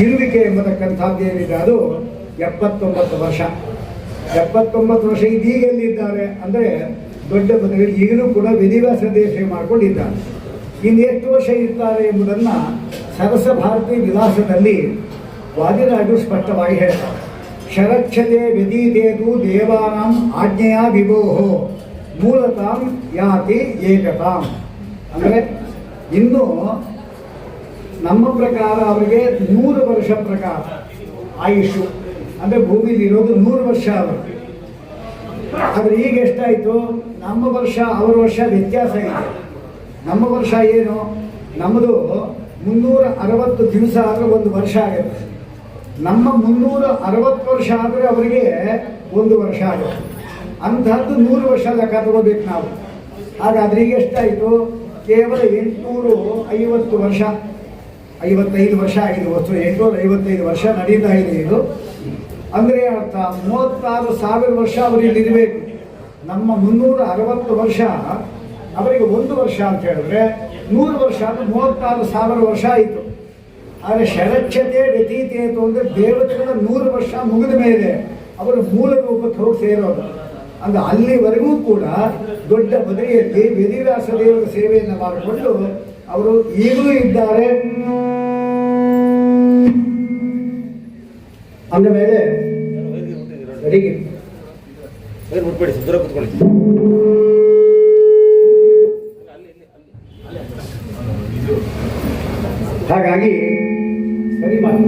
ಇರುವಿಕೆ ಎಂಬತಕ್ಕಂಥದ್ದು ಏನಿದೆ ಅದು 79 ವರ್ಷ. 79 ವರ್ಷ ಇದೀಗ ಎಲ್ಲಿದ್ದಾರೆ ಅಂದರೆ ದೊಡ್ಡ ಬದಲಿಗೆ ಈಗಲೂ ಕೂಡ ವಿಧಿವ್ಯಾಸ ದೇಶ ಮಾಡಿಕೊಂಡಿದ್ದಾರೆ. ಇನ್ನು ಎಷ್ಟು ವರ್ಷ ಇರ್ತಾರೆ ಎಂಬುದನ್ನು ಸರಸ ಭಾರತಿ ವಿಲಾಸದಲ್ಲಿ ವಾದಿರಾಜು ಸ್ಪಷ್ಟವಾಗಿ ಹೇಳ್ತಾರೆ. ಶರಚ್ಛತೆ ವ್ಯತೀತೇತು ದೇವಾನಾಂ ಆಜ್ಞೆಯ ವಿಭೋಹೋ ಮೂಲತಾಂ ಯಾತಿ ಏಕತಾಂ. ಅಂದರೆ ಇನ್ನು ನಮ್ಮ ಪ್ರಕಾರ ಅವರಿಗೆ 100 ವರ್ಷ ಪ್ರಕಾರ ಆಯುಷು, ಅಂದರೆ ಭೂಮಿಲಿ ಇರೋದು 100 ವರ್ಷ ಅವರು. ಆದರೆ ಈಗ ಎಷ್ಟಾಯಿತು, ನಮ್ಮ ವರ್ಷ ಅವರ ವರ್ಷ ವ್ಯತ್ಯಾಸ ಇದೆ. ನಮ್ಮ ವರ್ಷ ಏನು, ನಮ್ಮದು 360 ದಿವಸ ಆದರೆ 1 ವರ್ಷ ಆಗುತ್ತೆ. ನಮ್ಮ 360 ವರ್ಷ ಆದರೆ ಅವರಿಗೆ 1 ವರ್ಷ ಆಗುತ್ತೆ. ಅಂಥದ್ದು 100 ವರ್ಷ ಲೆಕ್ಕ ತಗೋಬೇಕು ನಾವು. ಹಾಗಾದ್ರೆ ಈಗ ಎಷ್ಟಾಯಿತು, ಕೇವಲ 850 ವರ್ಷ, 55 ವರ್ಷ ಆಗಿದೆ. ವಸ್ತು 855 ವರ್ಷ ನಡೀತಾ ಇದೆ ಇದು. ಅಂದರೆ ಅರ್ಥ 36,000 ವರ್ಷ ಅವರಿಗೆ ಇರಬೇಕು. ನಮ್ಮ 360 ವರ್ಷ ಅವರಿಗೆ 1 ವರ್ಷ ಅಂತ ಹೇಳಿದ್ರೆ 100 ವರ್ಷ ಅಂದರೆ 36,000 ವರ್ಷ ಆಯಿತು. ಆದರೆ ಶರಚ್ಛತೆ ವ್ಯತೀತೇತು ಅಂದರೆ ದೇವತೆಗಳ 100 ವರ್ಷ ಮುಗಿದ ಮೇಲೆ ಅವರು ಮೂಲ ರೂಪಕ್ಕೆ ಹೋಗಿ ಸೇರೋದು. ಅಂದರೆ ಅಲ್ಲಿವರೆಗೂ ಕೂಡ ದೊಡ್ಡ ಬದಲಿಯಲ್ಲಿ ವಿಧಿವ್ಯಾಸ ದೇವರ ಸೇವೆಯನ್ನು ಮಾಡಿಕೊಂಡು ಅವರು ಈಗಲೂ ಇದ್ದಾರೆ. ಅಂದ ಮೇಲೆ ಹಾಗಾಗಿ ಸರಿ ಮಾಡಿ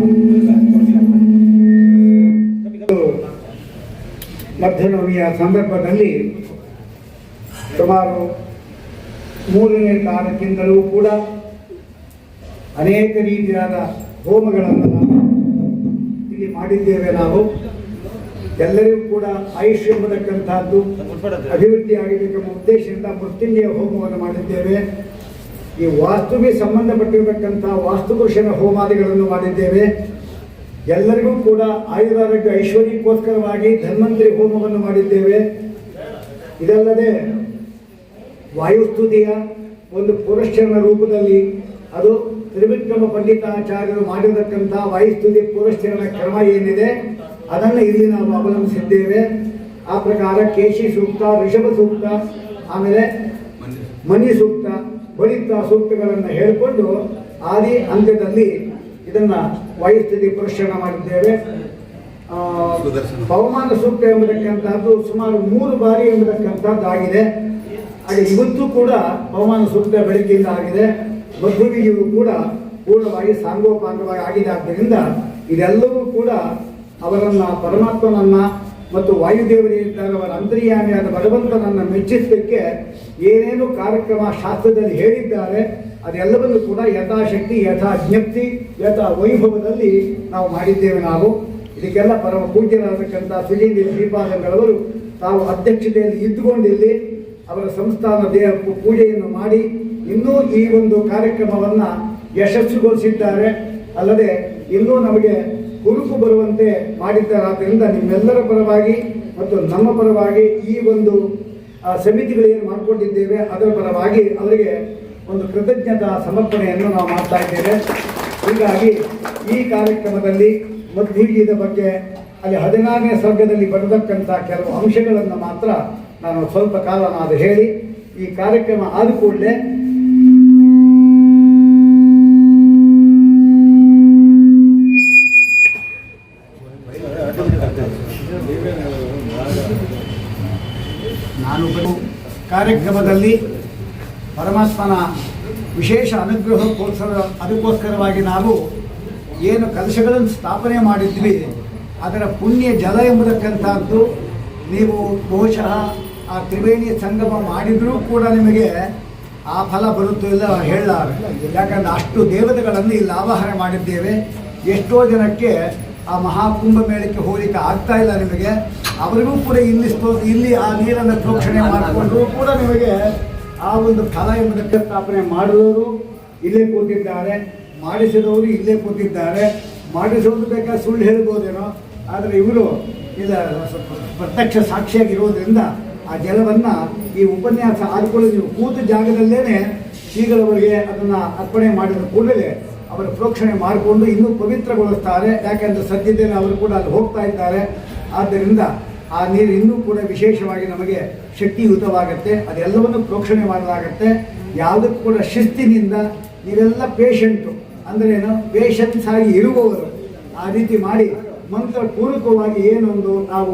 ಮಧ್ಯನವಮಿಯ ಸಂದರ್ಭದಲ್ಲಿ ಸುಮಾರು 3ನೇ ತಾರೀಕಿಂದಲೂ ಕೂಡ ಅನೇಕ ರೀತಿಯಾದ ಹೋಮಗಳನ್ನು ಇಲ್ಲಿ ಮಾಡಿದ್ದೇವೆ. ನಾವು ಎಲ್ಲರಿಗೂ ಕೂಡ ಆಯುಷ್ ಎಂಬತಕ್ಕಂಥದ್ದು ಅಭಿವೃದ್ಧಿ ಆಗಬೇಕೆಂಬ ಉದ್ದೇಶದಿಂದ ಮೃತ್ಯುಂಜಯ ಹೋಮವನ್ನು ಮಾಡಿದ್ದೇವೆ. ಈ ವಾಸ್ತುಗೆ ಸಂಬಂಧಪಟ್ಟಿರತಕ್ಕಂಥ ವಾಸ್ತುಪುರುಷನ ಹೋಮಾದಿಗಳನ್ನು ಮಾಡಿದ್ದೇವೆ. ಎಲ್ಲರಿಗೂ ಕೂಡ ಆಯುರಾರೋಗ್ಯ ಐಶ್ವರ್ಯಕ್ಕೋಸ್ಕರವಾಗಿ ಧನ್ವಂತರಿ ಹೋಮವನ್ನು ಮಾಡಿದ್ದೇವೆ. ಇದಲ್ಲದೆ ವಾಯುಸ್ತುತಿಯ ಒಂದು ಪುರಶ್ಚರಣ ರೂಪದಲ್ಲಿ ಅದು ತ್ರಿವಿಕ್ರಮ ಪಂಡಿತಾಚಾರ್ಯರು ಮಾಡಿರತಕ್ಕಂಥ ವಾಯುಸ್ತುತಿ ಪುರಶ್ಚರಣ ಕ್ರಮ ಏನಿದೆ ಅದನ್ನು ಇಲ್ಲಿ ನಾವು ಅವಲಂಬಿಸಿದ್ದೇವೆ. ಆ ಪ್ರಕಾರ ಕೇಶಿ ಸೂಕ್ತ, ಋಷಭ ಸೂಕ್ತ, ಆಮೇಲೆ ಮನಿ ಸೂಕ್ತ, ಬಳಿತ ಸೂಕ್ತಗಳನ್ನು ಹೇಳಿಕೊಂಡು ಆದಿ ಅಂತ್ಯದಲ್ಲಿ ಇದನ್ನು ವಾಯುಸ್ಥಿತಿ ಪುರಶ್ಚರಣ ಮಾಡಿದ್ದೇವೆ. ಪವಮಾನ ಸೂಕ್ತ ಎಂಬತಕ್ಕಂಥದ್ದು ಸುಮಾರು 3 ಬಾರಿ ಎಂಬತಕ್ಕಂಥದ್ದು ಆಗಿದೆ. ಹಾಗೆ ಇವತ್ತು ಕೂಡ ಪವಮಾನ ಸೂಕ್ತ ಬೆಳಗ್ಗೆಯಿಂದ ಆಗಿದೆ. ಮಧ್ವಿಯು ಕೂಡ ಪೂರ್ಣವಾಗಿ ಸಾಂಗೋಪಾಂಗವಾಗಿ ಆಗಿದೆ. ಆದ್ದರಿಂದ ಇದೆಲ್ಲವೂ ಕೂಡ ಅವರನ್ನು, ಪರಮಾತ್ಮನನ್ನ ಮತ್ತು ವಾಯುದೇವರಿದ್ದಾರೆ ಅವರ ಅಂತರ್ಯಾಮಿಯಾದ ಭಗವಂತನನ್ನು ಮೆಚ್ಚಿಸಲಿಕ್ಕೆ ಏನೇನು ಕಾರ್ಯಕ್ರಮ ಶಾಸ್ತ್ರದಲ್ಲಿ ಹೇಳಿದ್ದಾರೆ ಅದೆಲ್ಲವನ್ನು ಕೂಡ ಯಥಾಶಕ್ತಿ, ಯಥಾ ಜ್ಞಪ್ತಿ, ಯಥಾ ವೈಭವದಲ್ಲಿ ನಾವು ಮಾಡಿದ್ದೇವೆ. ನಾವು ಇದಕ್ಕೆಲ್ಲ ಪರಮ ಪೂಜ್ಯರಾಗತಕ್ಕಂಥ ಸುಜೀಂದ್ರ ಶ್ರೀಪಾದಂಗಳವರು ತಾವು ಅಧ್ಯಕ್ಷತೆಯಲ್ಲಿ ಇದ್ದುಕೊಂಡಿಲ್ಲಿ ಅವರ ಸಂಸ್ಥಾನ ದೇಹ ಪೂಜೆಯನ್ನು ಮಾಡಿ ಇನ್ನೂ ಈ ಒಂದು ಕಾರ್ಯಕ್ರಮವನ್ನು ಯಶಸ್ವಿಗೊಳಿಸಿದ್ದಾರೆ. ಅಲ್ಲದೆ ಇನ್ನೂ ನಮಗೆ ಹುರುಪು ಬರುವಂತೆ ಮಾಡಿದ್ದಾರಾದ್ದರಿಂದ ನಿಮ್ಮೆಲ್ಲರ ಪರವಾಗಿ ಮತ್ತು ನಮ್ಮ ಪರವಾಗಿ ಈ ಒಂದು ಸಮಿತಿಗಳೇನು ಮಾಡಿಕೊಂಡಿದ್ದೇವೆ ಅದರ ಪರವಾಗಿ ಅವರಿಗೆ ಒಂದು ಕೃತಜ್ಞತಾ ಸಮರ್ಪಣೆಯನ್ನು ನಾವು ಮಾಡ್ತಾ ಇದ್ದೇವೆ. ಹೀಗಾಗಿ ಈ ಕಾರ್ಯಕ್ರಮದಲ್ಲಿ ಮಧ್ವೀಜದ ಬಗ್ಗೆ ಅಲ್ಲಿ 16ನೇ ಸರ್ಗದಲ್ಲಿ ಬರತಕ್ಕಂಥ ಕೆಲವು ಅಂಶಗಳನ್ನು ಮಾತ್ರ ನಾನು ಸ್ವಲ್ಪ ಕಾಲ ನಾನು ಹೇಳಿ ಈ ಕಾರ್ಯಕ್ರಮ ಆದ ಕೂಡಲೇ ಕಾರ್ಯಕ್ರಮದಲ್ಲಿ ಪರಮಾತ್ಮನ ವಿಶೇಷ ಅದಕ್ಕೋಸ್ಕರವಾಗಿ ನಾವು ಏನು ಕಲಶಗಳನ್ನು ಸ್ಥಾಪನೆ ಮಾಡಿದ್ವಿ ಅದರ ಪುಣ್ಯ ಜಲ ಎಂಬತಕ್ಕಂಥದ್ದು ನೀವು ಬಹುಶಃ ಆ ತ್ರಿವೇಣಿ ಸಂಗಮ ಮಾಡಿದರೂ ಕೂಡ ನಿಮಗೆ ಆ ಫಲ ಬರುತ್ತೋ ಇಲ್ಲ ಹೇಳಲಾರೆ. ಯಾಕಂದರೆ ಅಷ್ಟು ದೇವತೆಗಳನ್ನು ಇಲ್ಲಿ ಆವಾಹನೆ ಮಾಡಿದ್ದೇವೆ. ಎಷ್ಟೋ ಜನಕ್ಕೆ ಆ ಮಹಾಕುಂಭ ಮೇಳಕ್ಕೆ ಹೋಗಲಿಕ್ಕೆ ಆಗ್ತಾ ಇಲ್ಲ ನಿಮಗೆ. ಅವರಿಗೂ ಕೂಡ ಇಲ್ಲಿ ಆ ನೀರನ್ನು ಪ್ರೋಕ್ಷಣೆ ಮಾಡಿಕೊಂಡ್ರೂ ಕೂಡ ನಿಮಗೆ ಆ ಒಂದು ಫಲ ಎಂಬುದಕ್ಕೆ ಸ್ಥಾಪನೆ ಮಾಡಿದವರು ಇಲ್ಲೇ ಕೂತಿದ್ದಾರೆ, ಮಾಡಿಸಿದವರು ಇಲ್ಲೇ ಕೂತಿದ್ದಾರೆ. ಮಾಡಿಸೋದು ಬೇಕಾದ್ರೆ ಸುಳ್ಳು ಹೇಳ್ಬೋದೇನೋ, ಆದರೆ ಇವರು ಇಲ್ಲ ಪ್ರತ್ಯಕ್ಷ ಸಾಕ್ಷಿಯಾಗಿರೋದ್ರಿಂದ ಆ ಜಲವನ್ನು ಈ ಉಪನ್ಯಾಸ ಆದ್ಕೊಳ್ಳಿ ನೀವು ಕೂತ ಜಾಗದಲ್ಲೇ ಶ್ರೀಗಳವರಿಗೆ ಅದನ್ನು ಅರ್ಪಣೆ ಮಾಡಿದ ಕೂಡಲೇ ಅವರ ಪ್ರೋಕ್ಷಣೆ ಮಾಡಿಕೊಂಡು ಇನ್ನೂ ಪವಿತ್ರಗೊಳಿಸ್ತಾರೆ. ಯಾಕೆಂದರೆ ಸದ್ಯದಲ್ಲಿ ಅವರು ಕೂಡ ಅಲ್ಲಿ ಹೋಗ್ತಾ ಇದ್ದಾರೆ. ಆದ್ದರಿಂದ ಆ ನೀರು ಇನ್ನೂ ಕೂಡ ವಿಶೇಷವಾಗಿ ನಮಗೆ ಶಕ್ತಿಯುತವಾಗುತ್ತೆ. ಅದೆಲ್ಲವನ್ನು ಪ್ರೋಕ್ಷಣೆ ಮಾಡಲಾಗತ್ತೆ. ಯಾವುದಕ್ಕೂ ಕೂಡ ಶಿಸ್ತಿನಿಂದ ನೀವೆಲ್ಲ ಪೇಷಂಟು ಅಂದ್ರೇನು, ಪೇಷನ್ಸ್ ಆಗಿ ಇರುವವರು ಆ ರೀತಿ ಮಾಡಿ ಮಂತ್ರ ಪೂರ್ವಕವಾಗಿ ಏನೊಂದು ನಾವು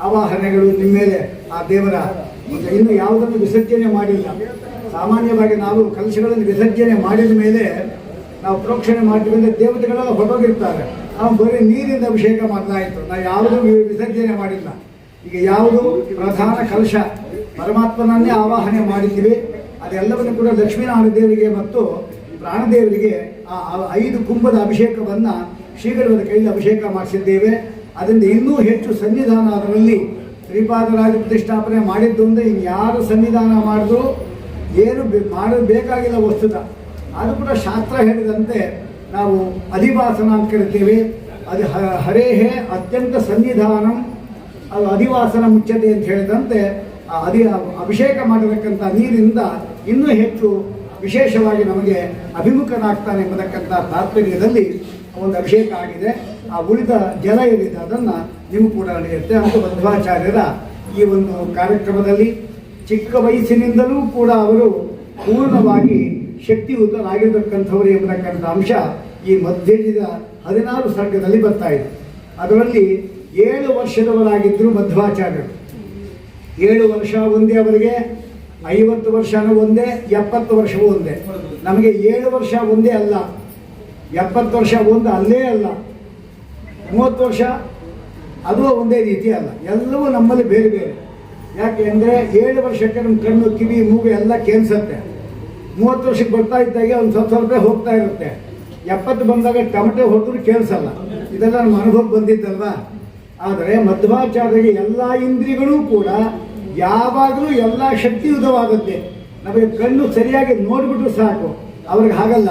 ಆವಾಹನೆಗಳು ನಿಮ್ಮ ಮೇಲೆ ಆ ದೇವರ ಇನ್ನು ಯಾವುದನ್ನು ವಿಸರ್ಜನೆ ಮಾಡಿಲ್ಲ. ಸಾಮಾನ್ಯವಾಗಿ ನಾವು ಕಲಶಗಳನ್ನು ವಿಸರ್ಜನೆ ಮಾಡಿದ ಮೇಲೆ ನಾವು ಪ್ರೋಕ್ಷಣೆ ಮಾಡ್ತೀವಿ ಅಂದರೆ ದೇವತೆಗಳೆಲ್ಲ ಹೊರಟೋಗಿರ್ತಾರೆ. ನಾವು ಬರೀ ನೀರಿಂದ ಅಭಿಷೇಕ ಮಾಡಲಾಯಿತು, ನಾವು ಯಾವುದೂ ವಿಸರ್ಜನೆ ಮಾಡಿಲ್ಲ. ಈಗ ಯಾವುದು ಪ್ರಧಾನ ಕಲಶ ಪರಮಾತ್ಮನನ್ನೇ ಆವಾಹನೆ ಮಾಡಿದ್ದೀವಿ, ಅದೆಲ್ಲವನ್ನು ಕೂಡ ಲಕ್ಷ್ಮೀನಾರಾಯಣ ದೇವರಿಗೆ ಮತ್ತು ಪ್ರಾಣದೇವರಿಗೆ ಆ 5 ಕುಂಭದ ಅಭಿಷೇಕವನ್ನು ಶ್ರೀಗಣದ ಕೈಯಲ್ಲಿ ಅಭಿಷೇಕ ಮಾಡಿಸಿದ್ದೇವೆ. ಅದರಿಂದ ಇನ್ನೂ ಹೆಚ್ಚು ಸನ್ನಿಧಾನ ಅದರಲ್ಲಿ ಶ್ರೀಪಾದರಾಜ ಪ್ರತಿಷ್ಠಾಪನೆ ಮಾಡಿದ್ದು ಅಂದರೆ ಇನ್ಯಾರು ಸನ್ನಿಧಾನ ಮಾಡಿದ್ರು ಏನು ಮಾಡಬೇಕಾಗಿಲ್ಲ ವಸ್ತುತ. ಅದು ಕೂಡ ಶಾಸ್ತ್ರ ಹೇಳಿದಂತೆ ನಾವು ಅಧಿವಾಸನ ಅಂತ ಕರಿತೇವೆ. ಅದು ಹರೇಹೇ ಅತ್ಯಂತ ಸನ್ನಿಧಾನಂ, ಅದು ಅಧಿವಾಸನ ಮುಚ್ಚತೆ ಅಂತ ಹೇಳಿದಂತೆ ಅಭಿಷೇಕ ಮಾಡಿರತಕ್ಕಂಥ ನೀರಿನಿಂದ ಇನ್ನೂ ಹೆಚ್ಚು ವಿಶೇಷವಾಗಿ ನಮಗೆ ಅಭಿಮುಖನಾಗ್ತಾನೆ ಎಂಬತಕ್ಕಂಥ ತಾತ್ಪರ್ಯದಲ್ಲಿ ಒಂದು ಅಭಿಷೇಕ ಆಗಿದೆ. ಆ ಉಳಿದ ಜಲ ಏನಿದೆ ಅದನ್ನು ನಿಮಗೂ ಕೂಡ ನಡೆಯುತ್ತೆ. ಅಂತ ಮಧ್ವಾಚಾರ್ಯರ ಈ ಒಂದು ಕಾರ್ಯಕ್ರಮದಲ್ಲಿ ಚಿಕ್ಕ ವಯಸ್ಸಿನಿಂದಲೂ ಕೂಡ ಅವರು ಪೂರ್ಣವಾಗಿ ಶಕ್ತಿಯುತರಾಗಿರ್ತಕ್ಕಂಥವರು ಎಂಬತಕ್ಕಂಥ ಅಂಶ ಈ ಮಧ್ಯದ 16 ಸರ್ಗದಲ್ಲಿ ಬರ್ತಾ ಇದೆ. ಅದರಲ್ಲಿ 7 ವರ್ಷದವರಾಗಿದ್ದರು ಮಧ್ವಾಚಾರ್ಯರು. 7 ವರ್ಷ ಒಂದೇ ಅವರಿಗೆ, 50 ವರ್ಷನೂ ಒಂದೇ, 70 ವರ್ಷವೂ ಒಂದೇ. ನಮಗೆ 7 ವರ್ಷ ಒಂದೇ ಅಲ್ಲ, 70 ವರ್ಷ ಒಂದು ಅಲ್ಲೇ ಅಲ್ಲ, 30 ವರ್ಷ ಅದು ಒಂದೇ ರೀತಿ ಅಲ್ಲ. ಎಲ್ಲವೂ ನಮ್ಮಲ್ಲಿ ಬೇರೆ ಬೇರೆ. ಯಾಕೆ ಅಂದರೆ 7 ವರ್ಷಕ್ಕೆ ನಮ್ಮ ಕಣ್ಣು ಕಿವಿ ಮೂಗು ಎಲ್ಲ ಕೇಳಿಸುತ್ತೆ. 30 ವರ್ಷಕ್ಕೆ ಬರ್ತಾ ಇದ್ದಾಗೆ ಒಂದು ಸ್ವಲ್ಪ ಹೋಗ್ತಾ ಇರುತ್ತೆ. 70 ಬಂದಾಗ ಟಮಟೆ ಹೊಡೆದ್ರು ಕೇಳಿಸಲ್ಲ. ಇದೆಲ್ಲ ನಮ್ಮ ಅನುಭವ ಬಂದಿದ್ದಲ್ವ. ಆದರೆ ಮಧ್ವಾಚಾರ್ಯರಿಗೆ ಎಲ್ಲ ಇಂದ್ರಿಯಗಳೂ ಕೂಡ ಯಾವಾಗಲೂ ಎಲ್ಲ ಶಕ್ತಿಯುತವಾಗುತ್ತೆ. ನಮಗೆ ಕಣ್ಣು ಸರಿಯಾಗಿ ನೋಡಿಬಿಟ್ರು ಸಾಕು. ಅವ್ರಿಗೆ ಹಾಗಲ್ಲ,